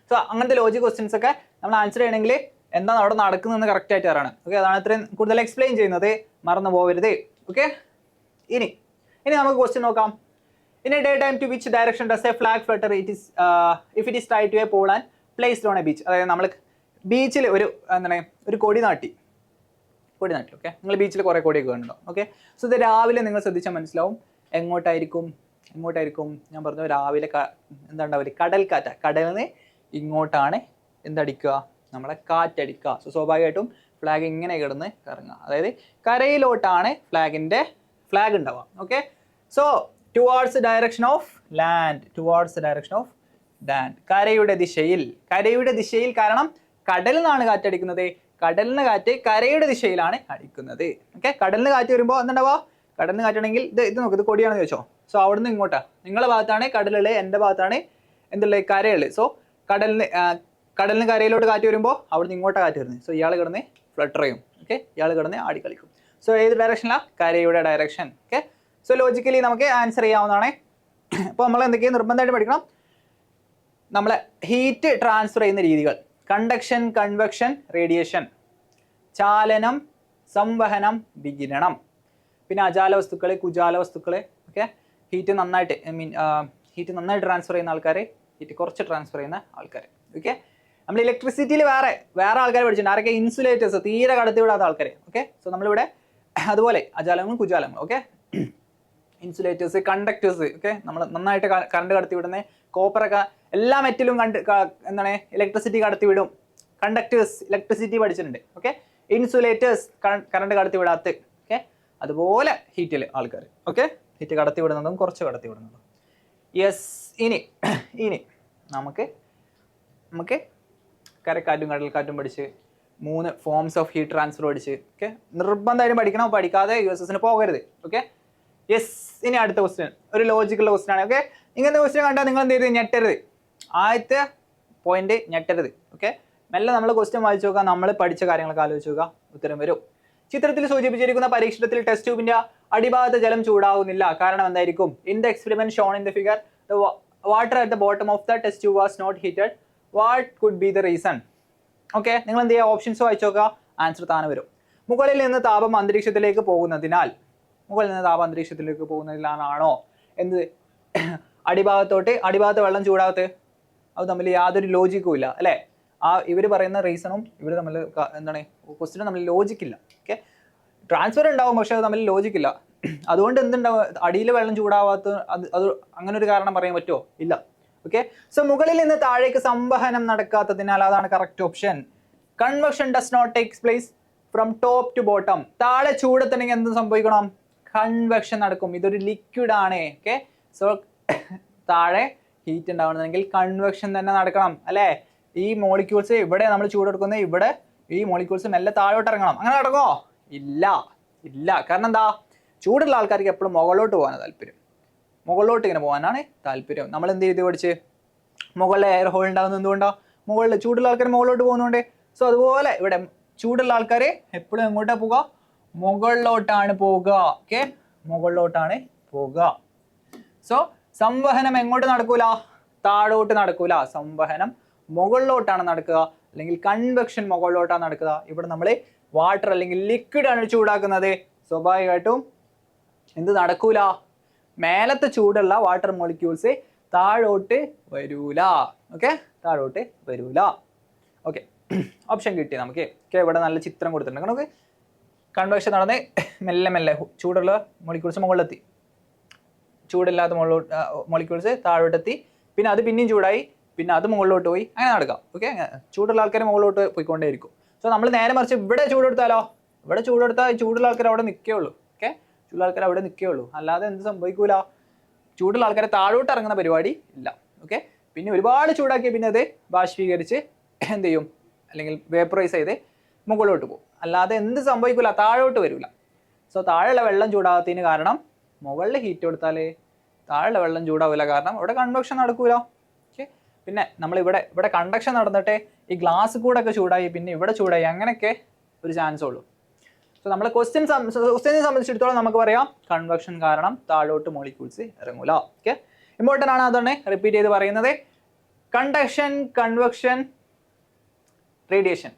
സോ അങ്ങനത്തെ ലോജിക് ക്വസ്റ്റ്യൻസ് ഒക്കെ നമ്മൾ ആൻസർ ചെയ്യണമെങ്കിൽ എന്താണ് അവിടെ നടക്കുന്നതെന്ന് കറക്റ്റ് ആയിട്ട് അറിയണം. ഓക്കെ, അതാണ് ഇത്രയും കൂടുതൽ എക്സ്പ്ലെയിൻ ചെയ്യുന്നത്, മറന്നു പോകരുത്. ഓക്കെ, ഇനി ഇനി നമുക്ക് ക്വസ്റ്റ്യൻ നോക്കാം. In a daytime, to which direction does a flag flutter if it is tied to a pole and placed on a beach? അതായത് നമ്മൾ ബീച്ചിൽ ഒരു കൊടി നാട്ടി. ഓക്കെ, നിങ്ങൾ ബീച്ചിൽ കുറേ കൊടിയൊക്കെ കണ്ടോ? ഓക്കെ, സോ ഇത് രാവിലെ നിങ്ങൾ ശ്രദ്ധിച്ചാൽ മനസ്സിലാവും എങ്ങോട്ടായിരിക്കും. ഞാൻ പറഞ്ഞു രാവിലെ എന്താ ഉണ്ടാവില്ല, കടൽക്കാറ്റാണ്. കടലിൽ നിന്ന് ഇങ്ങോട്ടാണ് എന്തടിക്കുക, നമ്മളെ കാറ്റടിക്കുക. സോ സ്വാഭാവികമായിട്ടും ഫ്ലാഗ് ഇങ്ങനെ കിടന്ന് കറങ്ങുക, അതായത് കരയിലോട്ടാണ് ഫ്ലാഗ് ഉണ്ടാവുക. Okay, so towards the direction of land, കരയുടെ ദിശയിൽ. കാരണം കടലിൽ നിന്നാണ് കാറ്റടിക്കുന്നത്. കടലിന് കാറ്റ് കരയുടെ ദിശയിലാണ് അടിക്കുന്നത്. ഓക്കെ, കടലിന് കാറ്റ് വരുമ്പോൾ എന്തുണ്ടാവുക, കടലിന് കാറ്റാണെങ്കിൽ ഇത് നോക്ക്, ഇത് കൊടിയാണെന്ന് ചോദിച്ചോ. സോ അവിടുന്ന് ഇങ്ങോട്ടാ, നിങ്ങളുടെ ഭാഗത്താണ് കടലുള്ളത്, എൻ്റെ ഭാഗത്താണ് എന്തുള്ളത്, കരയുള്ളത്. സോ കടലിന് കരയിലോട്ട് കാറ്റ് വരുമ്പോൾ അവിടുന്ന് ഇങ്ങോട്ടാണ് കാറ്റ് വരുന്നത്. സോ ഇയാൾ കിടന്ന് ഫ്ലട്ടർ ചെയ്യും. ഓക്കെ, ഇയാൾ കിടന്ന് ആടി കളിക്കും. സോ ഏത് ഡയറക്ഷനിലാണ്, കരയുടെ ഡയറക്ഷൻ. ഓക്കെ, സോ ലോജിക്കലി നമുക്ക് ആൻസർ ചെയ്യാവുന്നതാണ്. അപ്പോൾ നമ്മൾ എന്തൊക്കെയാണ് നിർബന്ധമായിട്ട് പഠിക്കണം, നമ്മളെ ഹീറ്റ് ട്രാൻസ്ഫർ ചെയ്യുന്ന രീതികൾ: കണ്ടക്ഷൻ, കൺവെക്ഷൻ, റേഡിയേഷൻ, ചാലനം, സംവഹനം, വികിരണം. പിന്നെ അജാല വസ്തുക്കൾ, കുജാല വസ്തുക്കൾ. ഓക്കെ, ഹീറ്റ് നന്നായിട്ട് ട്രാൻസ്ഫർ ചെയ്യുന്ന ആൾക്കാർ, ഹീറ്റ് കുറച്ച് ട്രാൻസ്ഫർ ചെയ്യുന്ന ആൾക്കാർ. ഓക്കെ, നമ്മൾ ഇലക്ട്രിസിറ്റിയിൽ വേറെ ആൾക്കാർ പഠിച്ചിട്ടുണ്ട്. ആരൊക്കെ? ഇൻസുലേറ്റേഴ്സ്, തീരെ കടത്തി വിടാത്ത ആൾക്കാർ. ഓക്കെ, സോ നമ്മളിവിടെ അതുപോലെ അജാലങ്ങളും കുജാലങ്ങളും. Okay, insulators, conductors. ഓക്കെ, നമ്മൾ നന്നായിട്ട് കറണ്ട് കടത്തി വിടുന്ന കോപ്പറൊക്കെ എല്ലാ മെറ്റലും ഇലക്ട്രിസിറ്റി കടത്തി വിടും. കണ്ടക്ടേഴ്സ് ഇലക്ട്രിസിറ്റി പഠിച്ചിട്ടുണ്ട്. ഓക്കെ, ഇൻസുലേറ്റേഴ്സ് കറണ്ട് കടത്തി വിടാത്ത. ഓക്കെ, അതുപോലെ ഹീറ്റിൽ ആൾക്കാർ. ഓക്കെ, ഹീറ്റ് കടത്തി വിടുന്നതും കുറച്ച് കടത്തി വിടുന്നതും. യെസ്, ഇനി നമുക്ക് കരക്കാറ്റും കടൽക്കാറ്റും പഠിച്ച് 3 ഫോംസ് ഓഫ് ഹീറ്റ് ട്രാൻസ്ഫർ പഠിച്ച്. ഓക്കെ, നിർബന്ധമായിട്ടും പഠിക്കണം, പഠിക്കാതെ USS പോകരുത്. Okay, yes. ഇനി അടുത്ത ക്വസ്റ്റ്യൻ ഒരു ലോജിക്കൽ ക്വസ്റ്റ്യൻ ആണ്. ഓക്കെ, ഇങ്ങനത്തെ ക്വസ്റ്റ്യൻ കണ്ടാൽ നിങ്ങൾ എന്ത് ചെയ്ത് ഞെട്ടരുത്. ആദ്യത്തെ പോയിന്റ് ഞെട്ടരുത്. ഓക്കെ, മെല്ലെ നമ്മൾ ക്വസ്റ്റ്യൻ വായിച്ചു നോക്കുക, നമ്മൾ പഠിച്ച കാര്യങ്ങളൊക്കെ ആലോചിച്ച് നോക്കുക, ഉത്തരം വരും. ചിത്രത്തിൽ സൂചിപ്പിച്ചിരിക്കുന്ന പരീക്ഷണത്തിൽ ടെസ്റ്റ് ട്യൂബിന്റെ അടിഭാഗത്ത് ജലം ചൂടാവുന്നില്ല. കാരണം എന്തായിരിക്കും? In the experiment shown in the figure the water at the bottom of the test tube was not heated. What could be the reason? Okay, നിങ്ങൾ എന്ത് ചെയ്യുക, ഓപ്ഷൻസ് വായിച്ചു നോക്കുക, ആൻസർ താനെ വരും. മുകളിൽ നിന്ന് താപം അന്തരീക്ഷത്തിലേക്ക് പോകുന്നതിനാലാണോ എന്ത് അടിഭാഗത്ത് വെള്ളം ചൂടാകത്ത്? അത് തമ്മിൽ യാതൊരു ലോജിക്കും ഇല്ല അല്ലേ? ഇവർ പറയുന്ന റീസണും ഇവർ തമ്മിൽ ക്വസ്റ്റ്യനും തമ്മിൽ ലോജിക്കില്ല. ഓക്കെ, ട്രാൻസ്ഫർ ഉണ്ടാവും, പക്ഷെ അത് തമ്മിൽ ലോജിക്കില്ല. അതുകൊണ്ട് എന്തുണ്ടാവും, അടിയിൽ വെള്ളം ചൂടാവാത്ത അത് അങ്ങനെ ഒരു കാരണം പറയാൻ പറ്റുമോ? ഇല്ല. ഓക്കെ, സോ മുകളിൽ നിന്ന് താഴേക്ക് സംവഹനം നടക്കാത്തതിനാൽ അതാണ് correct option. Convection does not takes place from top to bottom. താഴെ ചൂടെത്തണമെങ്കിൽ എന്ത് സംഭവിക്കണം? കൺവെക്ഷൻ നടക്കും. ഇതൊരു ലിക്വിഡ് ആണ്. ഓക്കെ, സോ താഴെ ഹീറ്റ് ഉണ്ടാവണമെങ്കിൽ കൺവെക്ഷൻ തന്നെ നടക്കണം അല്ലേ? ഈ മോളിക്യൂൾസ് ഇവിടെ നമ്മൾ ചൂടെടുക്കുന്നത്, ഇവിടെ ഈ മോളിക്യൂൾസ് മെല്ലെ താഴോട്ട് ഇറങ്ങണം. അങ്ങനെ നടക്കുമോ? ഇല്ല. കാരണം എന്താ? ചൂടുള്ള ആൾക്കാർക്ക് എപ്പോഴും മുകളിലോട്ട് പോകാനാണ് താല്പര്യം. മുകളിലോട്ട് ഇങ്ങനെ പോകാനാണ് താല്പര്യം. നമ്മൾ എന്ത് ചെയ്ത് പഠിച്ച് മുകളിൽ എയർ ഹോൾ ഉണ്ടാകുന്നത് എന്തുകൊണ്ടാണ്? മുകളിൽ ചൂടുള്ള ആൾക്കാർ മുകളിലോട്ട് പോകുന്നുണ്ട്. സോ അതുപോലെ ഇവിടെ ചൂടുള്ള ആൾക്കാർ എപ്പോഴും എങ്ങോട്ടാണ് പോവുക? മുകളിലോട്ടാണ് പോവുക. ഓക്കെ, മുകളിലോട്ടാണ് പോവുക. സോ സംവഹനം എങ്ങോട്ട് നടക്കൂല? താഴോട്ട് നടക്കൂല. സംവഹനം മുകളിലോട്ടാണ് നടക്കുക, അല്ലെങ്കിൽ കൺവെക്ഷൻ മുകളിലോട്ടാണ് നടക്കുക. ഇവിടെ നമ്മൾ വാട്ടർ അല്ലെങ്കിൽ ലിക്വിഡ് ആണ് ചൂടാക്കുന്നത്. സ്വാഭാവികമായിട്ടും എന്ത് നടക്കൂല? മേലത്തെ ചൂടുള്ള വാട്ടർ മോളിക്യൂൾസ് താഴോട്ട് വരൂല. ഓക്കെ, താഴോട്ട് വരൂല. ഓക്കെ, ഓപ്ഷൻ കിട്ടി നമുക്ക്. ഓക്കെ, ഇവിടെ നല്ല ചിത്രം കൊടുത്തിട്ടുണ്ട്. നമുക്ക് കൺവെക്ഷൻ നടന്ന് മെല്ലെ ചൂടുള്ള മോളിക്യൂൾസ് മുകളിലെത്തി, ചൂടില്ലാത്ത മോളിക്യൂൾസ് താഴോട്ടെത്തി, പിന്നെ അത് പിന്നെയും ചൂടായി, പിന്നെ അത് മുകളിലോട്ട് പോയി, അങ്ങനെ നടക്കാം. ഓക്കെ, ചൂടുള്ള ആൾക്കാർ മുകളിലോട്ട് പോയിക്കൊണ്ടേയിരിക്കും. സോ നമ്മൾ നേരെ മറിച്ച് ഇവിടെ ചൂടെടുത്താലോ? ഇവിടെ ചൂടെടുത്താൽ ചൂടുള്ള ആൾക്കാർ അവിടെ നിൽക്കുകയുള്ളൂ. ഓക്കെ, ചൂടുള്ള ആൾക്കാർ അവിടെ നിൽക്കുകയുള്ളൂ, അല്ലാതെ എന്ത് സംഭവിക്കൂല? ചൂടുള്ള ആൾക്കാരെ താഴോട്ട് ഇറങ്ങുന്ന പരിപാടി ഇല്ല. ഓക്കെ, പിന്നെ ഒരുപാട് ചൂടാക്കി പിന്നെ അത് ബാഷ്പീകരിച്ച് എന്ത് ചെയ്യും, അല്ലെങ്കിൽ വേപ്പറൈസ് ചെയ്ത് മുകളിലോട്ട് പോകും, അല്ലാതെ എന്ത് സംഭവിക്കില്ല? താഴോട്ട് വരില്ല. സോ താഴെയുള്ള വെള്ളം ചൂടാകത്തതിന് കാരണം മുകളിൽ ഹീറ്റ് കൊടുത്താലേ താഴെയുള്ള വെള്ളം ചൂടാവില്ല, കാരണം ഇവിടെ കൺവെക്ഷൻ നടക്കൂല. ഓക്കെ, പിന്നെ ഇവിടെ കണ്ടക്ഷൻ നടന്നിട്ട് ഈ ഗ്ലാസ് കൂടെ ഒക്കെ ചൂടായി, പിന്നെ ഇവിടെ ചൂടായി, അങ്ങനെയൊക്കെ ഒരു ചാൻസ് ഉള്ളൂ. സോ നമ്മൾ ക്വസ്റ്റ്യനെ സംബന്ധിച്ചിടത്തോളം നമുക്ക് പറയാം കൺവെക്ഷൻ കാരണം താഴോട്ട് മോളിക്യൂൾസ് ഇറങ്ങൂല. ഓക്കെ, ഇമ്പോർട്ടൻ്റ് ആണ്, അതാണ് റിപ്പീറ്റ് ചെയ്ത് പറയുന്നത്. കണ്ടക്ഷൻ, കൺവെക്ഷൻ, റേഡിയേഷൻ,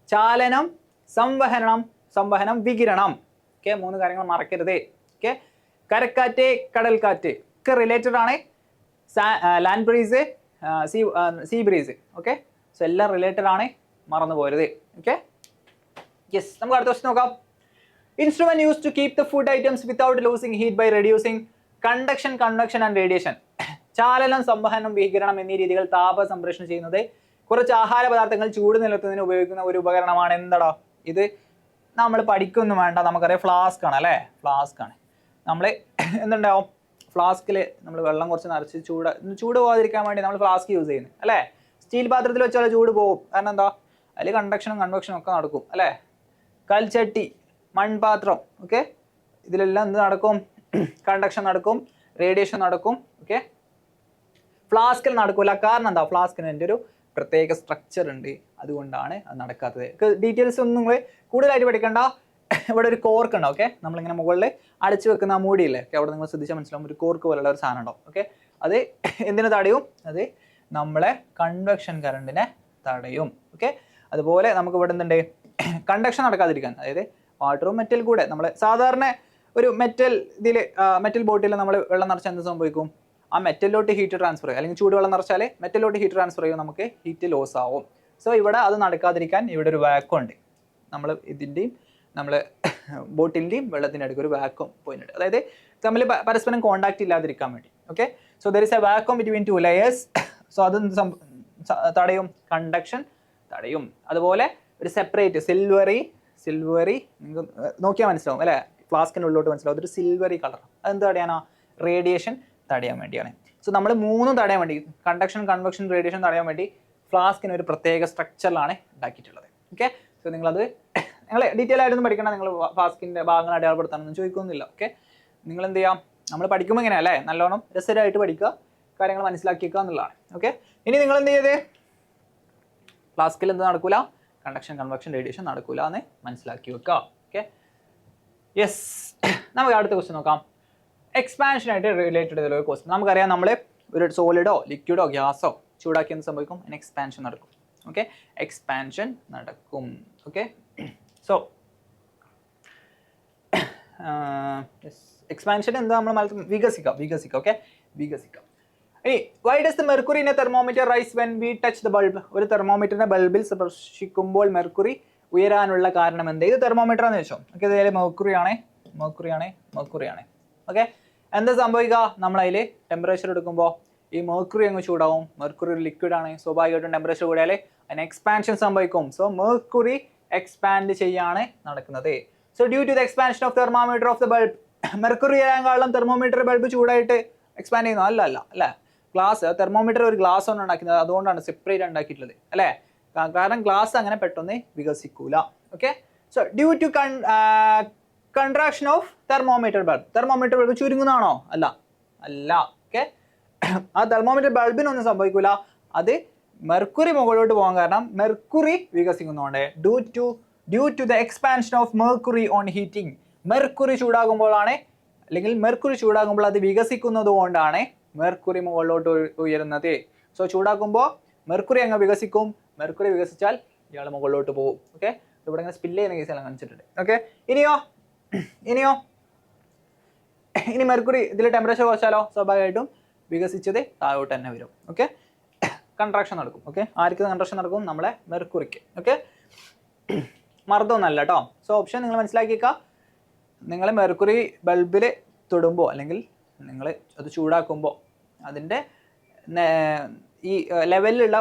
ചാലനം, സംവഹനം, വികിരണം. ഓക്കെ, 3 കാര്യങ്ങൾ മറക്കരുത്. ഓക്കെ, കരക്കാറ്റ്, കടൽക്കാറ്റ് ഒക്കെ റിലേറ്റഡ് ആണ്. Land breeze, sea breeze. Okay, so എല്ലാം റിലേറ്റഡ് ആണ്, മറന്നു പോരുത്. Okay, yes. നമുക്ക് അടുത്ത ക്വസ്റ്റ്യൻ നോക്കാം. Instrument use to keep the food items without losing heat by reducing conduction, convection and radiation. ചാലനം, സംവഹനം, വികിരണം എന്നീ രീതികൾ താപ സംപ്രേഷണം ചെയ്യുന്നത് കുറച്ച് ആഹാര പദാർത്ഥങ്ങൾ ചൂട് നിലനിർത്തുന്നതിന് ഉപയോഗിക്കുന്ന ഒരു ഉപകരണമാണ്. എന്താടാ ഇത്? നമ്മൾ പഠിക്കൊന്നും വേണ്ട, നമുക്കറിയാം ഫ്ലാസ്ക് ആണ് അല്ലേ? ഫ്ലാസ്ക് ആണ്. നമ്മൾ എന്തുണ്ടാവും, ഫ്ലാസ്കിൽ നമ്മൾ വെള്ളം കുറച്ച് നിറച്ച് ചൂട് പോകാതിരിക്കാൻ വേണ്ടി നമ്മൾ ഫ്ലാസ്ക് യൂസ് ചെയ്യുന്നത് അല്ലേ? സ്റ്റീൽ പാത്രത്തിൽ വെച്ചാൽ ചൂട് പോകും. കാരണം എന്താ? അതിൽ കണ്ടക്ഷനും കൺവെക്ഷനും ഒക്കെ നടക്കും അല്ലേ? കൽച്ചട്ടി, മൺപാത്രം, ഓക്കെ, ഇതിലെല്ലാം എന്ത് നടക്കും? കണ്ടക്ഷൻ നടക്കും, റേഡിയേഷൻ നടക്കും. ഓക്കെ, ഫ്ലാസ്കിൽ നടക്കൂല. കാരണം എന്താ? ഫ്ലാസ്കിന് എൻ്റെ ഒരു പ്രത്യേക സ്ട്രക്ചർ ഉണ്ട്, അതുകൊണ്ടാണ് അത് നടക്കാത്തത്. ഡീറ്റെയിൽസ് ഒന്നും നിങ്ങൾ കൂടുതലായിട്ട് പഠിക്കണ്ട. ഇവിടെ ഒരു കോർക്ക് ഉണ്ടാവും. ഓക്കെ, നമ്മളിങ്ങനെ മുകളിൽ അടച്ചു വെക്കുന്ന ആ മൂടിയില്ലേ? ഓക്കെ, അവിടെ നിങ്ങൾ ശ്രദ്ധിച്ചാൽ മനസ്സിലാവും ഒരു കോർക്ക് പോലുള്ള ഒരു സാധനം ഉണ്ടാവും. ഓക്കെ, അത് എന്തിനു തടയും? അത് നമ്മളെ കൺവെക്ഷൻ കറണ്ടിനെ തടയും. ഓക്കെ, അതുപോലെ നമുക്ക് ഇവിടെ എന്തുണ്ട്? കണ്ടക്ഷൻ നടക്കാതിരിക്കാൻ, അതായത് വാട്ടറും മെറ്റൽ കൂടെ നമ്മൾ സാധാരണ ഒരു മെറ്റൽ ബോട്ടിൽ നമ്മൾ വെള്ളം നിറച്ചാൽ എന്ത് സംഭവിക്കും? ആ മെറ്റലിലോട്ട് ഹീറ്റ് ട്രാൻസ്ഫർ ചെയ്യും, അല്ലെങ്കിൽ ചൂടുവെള്ളം നിറച്ചാൽ മെറ്റലിലോട്ട് ഹീറ്റ് ട്രാൻസ്ഫർ ചെയ്യും, നമുക്ക് ഹീറ്റ് ലോസ് ആവും. സോ ഇവിടെ അത് നടക്കാതിരിക്കാൻ ഇവിടെ ഒരു വാക്വം ഉണ്ട്. നമ്മൾ ഇതിൻ്റെയും നമ്മൾ ബോട്ടിലിൻ്റെയും വെള്ളത്തിൻ്റെ അടുക്ക് ഒരു വാക്വം പോയിന്റ് ഉണ്ട്, അതായത് തമ്മിൽ പരസ്പരം കോണ്ടാക്ട് ഇല്ലാതിരിക്കാൻ വേണ്ടി. Okay, so there is A vacuum between two layers. So അത് തടയും, കണ്ടക്ഷൻ തടയും. അതുപോലെ ഒരു സെപ്പറേറ്റ് സിൽവറി നിങ്ങൾക്ക് നോക്കിയാൽ മനസ്സിലാവും അല്ലേ? ഫ്ലാസ്കിൻ്റെ ഉള്ളിലോട്ട് മനസ്സിലാവും, അതൊരു സിൽവറി കളർ. അതെന്ത് തടയാനാ? റേഡിയേഷൻ തടയാൻ വേണ്ടിയാണ്. സോ നമ്മൾ മൂന്നും തടയാൻ വേണ്ടി, കണ്ടക്ഷൻ, കൺവെക്ഷൻ, റേഡിയേഷൻ തടയാൻ വേണ്ടി ഫ്ലാസ്കിന് ഒരു പ്രത്യേക സ്ട്രക്ചറിലാണ് ഉണ്ടാക്കിയിട്ടുള്ളത്. ഓക്കെ, സോ നിങ്ങളത് നിങ്ങൾ ഡീറ്റെയിൽ ആയിട്ടൊന്നും പഠിക്കണം. നിങ്ങൾ ഫ്ലാസ്കിൻ്റെ ഭാഗങ്ങൾ അടയാളപ്പെടുത്താനൊന്നും ചോദിക്കുന്നില്ല. ഓക്കെ, നിങ്ങൾ എന്ത് ചെയ്യാം? നമ്മൾ പഠിക്കുമ്പോൾ ഇങ്ങനെ അല്ലേ, നല്ലോണം രസകരമായിട്ട് പഠിക്കുക, കാര്യങ്ങൾ മനസ്സിലാക്കിക്കുക എന്നുള്ളതാണ്. ഓക്കെ, ഇനി നിങ്ങൾ എന്ത് ചെയ്ത് ഫ്ലാസ്കിൽ എന്ത് നടക്കൂല? കണ്ടക്ഷൻ, കൺവെക്ഷൻ, റേഡിയേഷൻ നടക്കൂല എന്ന് മനസ്സിലാക്കി വെക്കുക. Okay, yes. നമുക്ക് അടുത്ത ക്വസ്റ്റ്യൻ നോക്കാം. എക്സ്പാൻഷൻ ആയിട്ട് റിലേറ്റഡ് ചെയ്തുള്ള ക്വസ്റ്റ്യൻ. നമുക്കറിയാം, നമ്മൾ ഒരു സോളിഡോ ലിക്വിഡോ ഗ്യാസോ ചൂടാക്കി എന്ത് സംഭവിക്കും? എക്സ്പാൻഷൻ നടക്കും. ഓക്കെ, എക്സ്പാൻഷൻ നടക്കും. ഓക്കെ, സോ എക്സ്പാൻഷൻ എന്താ? നമ്മൾ വികസിക്കാം. ഓക്കെ, വികസിക്കാം. ഇനി why does the mercury in a thermometer rise when we touch the bulb? ഒരു തെർമോമീറ്ററിന്റെ ബൾബിൽ സ്പർശിക്കുമ്പോൾ മെർക്കുറി ഉയരാനുള്ള കാരണം എന്ത്? ഇത് തെർമോമീറ്റർ എന്ന് വെച്ചോ. ഓക്കെ, ഇതിൽ മെർക്കുറി ആണ്. ഓക്കെ, എന്താ സംഭവിക്കുക? നമ്മൾ അതിൽ ടെമ്പറേച്ചർ എടുക്കുമ്പോൾ ഈ മെർക്കുറി അങ്ങ് ചൂടാവും. മെർക്കുറി ഒരു ലിക്വിഡ് ആണ്, സ്വാഭാവികമായിട്ടും ടെമ്പറേച്ചർ കൂടിയാൽ അതിന് എക്സ്പാൻഷൻ സംഭവിക്കും. സോ മെർക്കുറി എക്സ്പാൻഡ് ചെയ്യാണ് നടക്കുന്നത്. So due to the expansion of thermometer of the bulb, mercury ഉയരാൻ കാരണം തെർമോമീറ്റർ ബൾബ് ചൂടായിട്ട് എക്സ്പാൻഡ് ചെയ്യുന്നു? അല്ല. ഗ്ലാസ്, തെർമോമീറ്റർ ഒരു ഗ്ലാസ് കൊണ്ട് ഉണ്ടാക്കുന്നത്, അതുകൊണ്ടാണ് സെപ്പറേറ്റ് ഉണ്ടാക്കിയിട്ടുള്ളത് അല്ലേ? കാരണം ഗ്ലാസ് അങ്ങനെ പെട്ടെന്ന് വികസിക്കൂല. Okay, so due to contraction of thermometer bulb ചുരുങ്ങുന്നതാണോ? അല്ല. ഓക്കെ, ആ തെർമോമീറ്റർ ബൾബിനൊന്നും സംഭവിക്കൂല. അത് മെർക്കുറി മുകളിലോട്ട് പോകാൻ കാരണം മെർക്കുറി വികസിക്കുന്നതുകൊണ്ട്. Due to the expansion of mercury on heating, mercury ചൂടാകുമ്പോഴാണ്, അല്ലെങ്കിൽ മെർക്കുറി ചൂടാകുമ്പോൾ അത് വികസിക്കുന്നത് കൊണ്ടാണ് മെർക്കുറി മുകളിലോട്ട് ഉയരുന്നത്. സോ ചൂടാക്കുമ്പോൾ മെർക്കുറി അങ്ങ് വികസിക്കും. മെർക്കുറി വികസിച്ചാൽ ഇയാൾ മുകളിലോട്ട് പോകും. ഓക്കെ, ഇവിടെ ഇങ്ങനെ സ്പില്ല് ചെയ്യുന്ന കേസെല്ലാം കാണിച്ചിട്ടുണ്ട്. ഓക്കെ, ഇനി മെർക്കുറി ഇതിൽ ടെമ്പറേച്ചർ കുറച്ചാലോ സ്വാഭാവികമായിട്ടും വികസിച്ചത് താഴോട്ട് തന്നെ വരും. ഓക്കെ, കൺട്രാക്ഷൻ നടക്കും. ഓക്കെ, ആർക്ക് കൺട്രാക്ഷൻ നടക്കും? നമ്മളെ മെർക്കുറിക്ക്. ഓക്കെ, മർദ്ദമൊന്നല്ല കേട്ടോ. സോ ഓപ്ഷൻ നിങ്ങൾ മനസ്സിലാക്കിയേക്കുക. നിങ്ങൾ മെർക്കുറി ബൾബിൽ തൊടുമ്പോൾ, അല്ലെങ്കിൽ നിങ്ങൾ അത് ചൂടാക്കുമ്പോൾ അതിൻ്റെ ഈ ലെവലിലുള്ള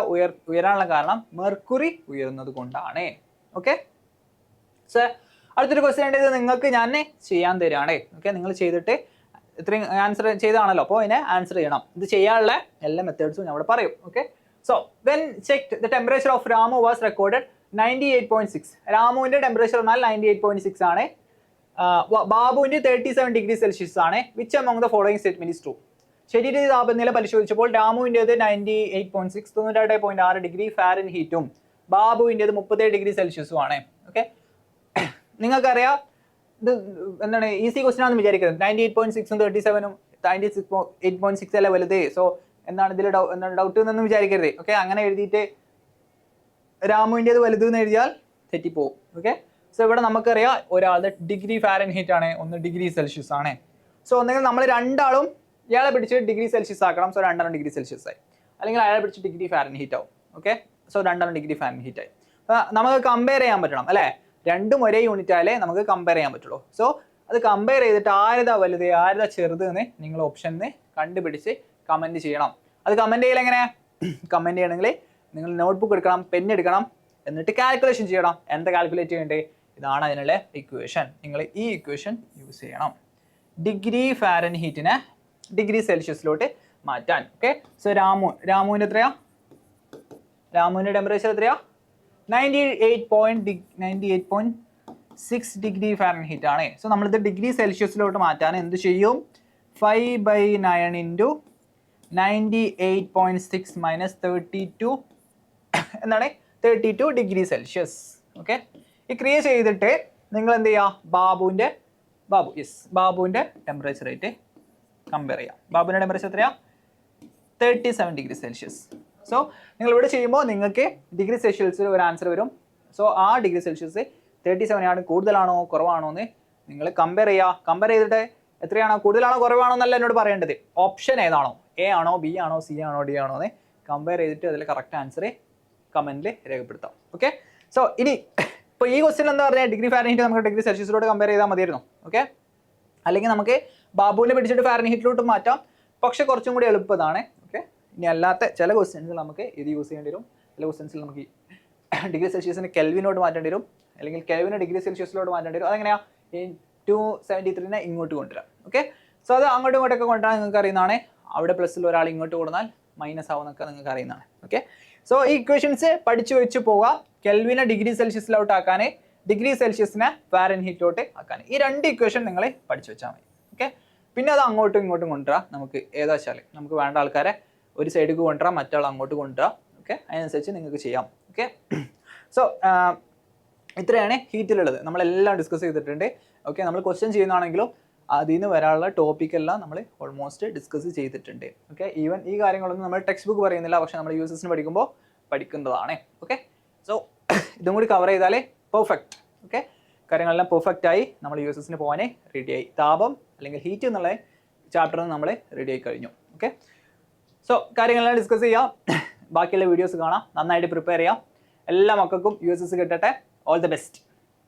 ഉയരാനുള്ള കാരണം മെർക്കുറി ഉയരുന്നത് കൊണ്ടാണ്. ഓക്കെ, സോ അടുത്തൊരു ക്വസ്റ്റ്യൻ ഉണ്ട്, നിങ്ങൾക്ക് ഞാൻ ചെയ്യാൻ തരികയാണേ. ഓക്കെ, നിങ്ങൾ ചെയ്തിട്ട് ഇത്രയും ആൻസർ ചെയ്താണല്ലോ, അപ്പോൾ ഇതിനെ ആൻസർ ചെയ്യണം. ഇത് ചെയ്യാനുള്ള എല്ലാ മെത്തേഡ്സും ഞാൻ ഇവിടെ പറയും. Okay, so when check the temperature of Ramu was recorded 98.6. രാമുവിൻ്റെ ടെമ്പറേച്ചർ എന്നാൽ 98.6 ആണ്. ബാബുവിൻ്റെ 37 ഡിഗ്രി സെൽഷ്യസ് ആണ്. Which among the following statement is true? ശരീര താപനില പരിശോധിച്ചപ്പോൾ രാമുവിൻ്റേത് 98.6 92.6 ഡിഗ്രി ഫാരൻഹീറ്റും ബാബുവിൻ്റേത് 37 ഡിഗ്രി സെൽഷ്യസും ആണ്. ഓക്കെ, നിങ്ങൾക്കറിയാം ഇത് എന്താണ് ഈസി ക്വസ്റ്റ്യൻ ആണെന്ന് വിചാരിക്കുന്നത്. 98.6 37 98.6 അല്ല വലുത്. സോ എന്താണ് ഇതിൽ എന്താണ് ഡൗട്ട് എന്നൊന്നും വിചാരിക്കരുത്. ഓക്കെ, അങ്ങനെ എഴുതിയിട്ട് രാമുവിൻ്റേത് വലുത് എന്ന് എഴുതിയാൽ തെറ്റിപ്പോവും. ഓക്കെ, സോ ഇവിടെ നമുക്കറിയാം ഒരാളുടെ ഡിഗ്രി ഫാരൻഹീറ്റ് ആണ്, ഒന്ന് ഡിഗ്രി സെൽഷ്യസ് ആണ്. സോ ഒന്നെങ്കിൽ നമ്മൾ രണ്ടാളും ഇയാളെ പിടിച്ച് ഡിഗ്രി സെൽഷ്യസ് ആക്കണം. സോ 2 ഡിഗ്രി സെൽഷ്യസ് ആയി. അല്ലെങ്കിൽ അയാളെ പിടിച്ച് ഡിഗ്രി ഫാരൻഹീറ്റ് ആവും. ഓക്കെ, സോ 2 ഡിഗ്രി ഫാരൻഹീറ്റ് ആയി. അപ്പോൾ നമുക്ക് കമ്പയർ ചെയ്യാൻ പറ്റണം അല്ലേ? രണ്ടും ഒരേ യൂണിറ്റ് ആയാലേ നമുക്ക് കമ്പയർ ചെയ്യാൻ പറ്റുള്ളൂ. സോ അത് കമ്പയർ ചെയ്തിട്ട് ആരതാ വലുത് ആരതാ ചെറുത് എന്ന് നിങ്ങൾ ഓപ്ഷനിൽ കണ്ടുപിടിച്ച് കമൻറ്റ് ചെയ്യണം. അത് കമൻറ്റ് ചെയ്യൽ എങ്ങനെ? കമൻറ്റ് ചെയ്യണമെങ്കിൽ നിങ്ങൾ നോട്ട്ബുക്ക് എടുക്കണം, പെൻ എടുക്കണം, എന്നിട്ട് കാൽക്കുലേഷൻ ചെയ്യണം. എന്താ കാൽക്കുലേറ്റ് ചെയ്യേണ്ടത്? ഇതാണ് അതിനുള്ള ഇക്വേഷൻ. നിങ്ങൾ ഈ ഇക്വേഷൻ യൂസ് ചെയ്യണം ഡിഗ്രി ഫാരൻഹീറ്റിനെ ഡിഗ്രി സെൽഷ്യസിലോട്ട് മാറ്റാൻ. ഓക്കെ, സോ രാമുവിൻ്റെ എത്രയാ? രാമുവിൻ്റെ ടെമ്പറേച്ചർ എത്രയാ? 98.6 ഡിഗ്രി ഫാരൻഹീറ്റ് ആണ്. സോ നമ്മളിത് ഡിഗ്രി സെൽഷ്യസിലോട്ട് മാറ്റാൻ എന്ത് ചെയ്യും? 5/9 ഇൻറ്റു 98.6 മൈനസ് 32 എന്താണ് 32 ഡിഗ്രി സെൽഷ്യസ്. ഓക്കെ, ഈ ക്രിയ ചെയ്തിട്ട് നിങ്ങൾ എന്ത് ചെയ്യുക? ബാബുവിൻ്റെ ടെമ്പറേച്ചർ റേറ്റ് കമ്പയർ ചെയ്യാം. ബാബുവിൻ്റെ ടെമ്പറേച്ചർ എത്രയാ? 37 ഡിഗ്രി സെൽഷ്യസ്. സോ നിങ്ങൾ ഇവിടെ ചെയ്യുമ്പോൾ നിങ്ങൾക്ക് ഡിഗ്രി സെൽഷ്യസിൽ ഒരു ആൻസർ വരും. സോ ആ ഡിഗ്രി സെൽഷ്യസ് 37 ആണ്, കൂടുതലാണോ കുറവാണോ എന്ന് നിങ്ങൾ കമ്പയർ ചെയ്യുക. കമ്പയർ ചെയ്തിട്ട് എത്രയാണോ, കൂടുതലാണോ കുറവാണോ എന്നല്ല എന്നോട് പറയേണ്ടത്. ഓപ്ഷൻ ഏതാണോ, എ ആണോ ബി ആണോ സി ആണോ ഡി ആണോ എന്ന് കമ്പയർ ചെയ്തിട്ട് അതിൽ കറക്റ്റ് ആൻസർ കമൻറ്റിൽ രേഖപ്പെടുത്താം. ഓക്കെ, സോ ഇനി ഇപ്പോൾ ഈ ക്വസ്റ്റ്യൻ എന്താ പറഞ്ഞാൽ ഡിഗ്രി ഫാരൻഹീറ്റ് നമുക്ക് ഡിഗ്രി സെൽഷ്യസിലോട്ട് കമ്പയർ ചെയ്താൽ മതിയായിരുന്നു. ഓക്കെ, അല്ലെങ്കിൽ നമുക്ക് ബാബുവിനെ പിടിച്ചിട്ട് ഫാരൻഹീറ്റിലോട്ട് മാറ്റാം. പക്ഷെ കുറച്ചും കൂടി എളുപ്പതാണ്. ഓക്കെ, ഇനി അല്ലാത്ത ചില ക്വസ്റ്റ്യൻസിൽ നമുക്ക് ഇത് യൂസ് ചെയ്യേണ്ടി വരും. ചില ക്വസ്റ്റ്യൻസിൽ നമുക്ക് ഡിഗ്രി സെൽഷ്യസിന് കെൽവിനോട്ട് മാറ്റേണ്ടി വരും, അല്ലെങ്കിൽ കെൽവിനെ ഡിഗ്രി സെൽഷ്യസിലോട്ട് മാറ്റേണ്ടി വരും. അതെങ്ങനെയാണ്? ഈ 273 ഇങ്ങോട്ട് കൊണ്ടുവരാം. ഓക്കെ, സോ അത് അങ്ങോട്ടും ഇങ്ങോട്ടൊക്കെ കൊണ്ടുവരാൻ നിങ്ങൾക്ക് അറിയുന്നതാണ്. അവിടെ പ്ലസ്സിൽ ഒരാൾ ഇങ്ങോട്ട് കൊടുത്താൽ മൈനസ് ആവുന്നൊക്കെ നിങ്ങൾക്ക് അറിയുന്നതാണ്. ഓക്കെ, സോ ഈ ഇക്വേഷൻസ് പഠിച്ചു വെച്ച് പോകാം. കെൽവിനെ ഡിഗ്രി സെൽഷ്യസിലോട്ട് ആക്കാൻ, ഡിഗ്രി സെൽഷ്യസിനെ ഫാരൻഹീറ്റിലോട്ട് ആക്കാൻ. ഈ 2 ഇക്വേഷൻ നിങ്ങൾ പഠിച്ചു വെച്ചാൽ മതി. ഓക്കെ, പിന്നെ അത് അങ്ങോട്ടും ഇങ്ങോട്ടും കൊണ്ടുവരാം. നമുക്ക് ഏതാ വെച്ചാൽ നമുക്ക് വേണ്ട ആൾക്കാരെ ഒരു സൈഡിലേക്ക് കൊണ്ടുവരാം, മറ്റാൾ അങ്ങോട്ട് കൊണ്ടുവരാം. ഓക്കെ, അതിനനുസരിച്ച് നിങ്ങൾക്ക് ചെയ്യാം. ഓക്കെ, സോ ഇത്രയാണ് ഹീറ്റിലുള്ളത്. നമ്മളെല്ലാം ഡിസ്കസ് ചെയ്തിട്ടുണ്ട്. ഓക്കെ, നമ്മൾ ക്വസ്റ്റ്യൻ ചെയ്യുന്നതാണെങ്കിലും അതിൽ നിന്ന് വരാനുള്ള ടോപ്പിക്കെല്ലാം നമ്മൾ ഓൾമോസ്റ്റ് ഡിസ്കസ് ചെയ്തിട്ടുണ്ട്. ഓക്കെ, ഈവൻ ഈ കാര്യങ്ങളൊന്നും നമ്മൾ ടെക്സ്റ്റ് ബുക്ക് പറയുന്നില്ല, പക്ഷേ നമ്മൾ യൂസേഴ്സിന് പഠിക്കുമ്പോൾ പഠിക്കുന്നതാണ്. ഓക്കെ, സോ ഇതും കൂടി കവർ ചെയ്താലേ പെർഫെക്റ്റ്. ഓക്കെ, കാര്യങ്ങളെല്ലാം പെർഫെക്റ്റ് ആയി നമ്മൾ യൂസേഴ്സിന് പോകാനേ റെഡിയായി. താപം അല്ലെങ്കിൽ ഹീറ്റ് എന്നുള്ള ചാപ്റ്ററിൽ നിന്ന് നമ്മൾ റെഡിയായി കഴിഞ്ഞു. ഓക്കെ, സോ കാര്യങ്ങളെല്ലാം ഡിസ്കസ് ചെയ്യാം. ബാക്കിയുള്ള വീഡിയോസ് കാണാം. നന്നായിട്ട് പ്രിപ്പയർ ചെയ്യാം. എല്ലാ മക്കൾക്കും യൂസേഴ്സ് കിട്ടട്ടെ. All the best.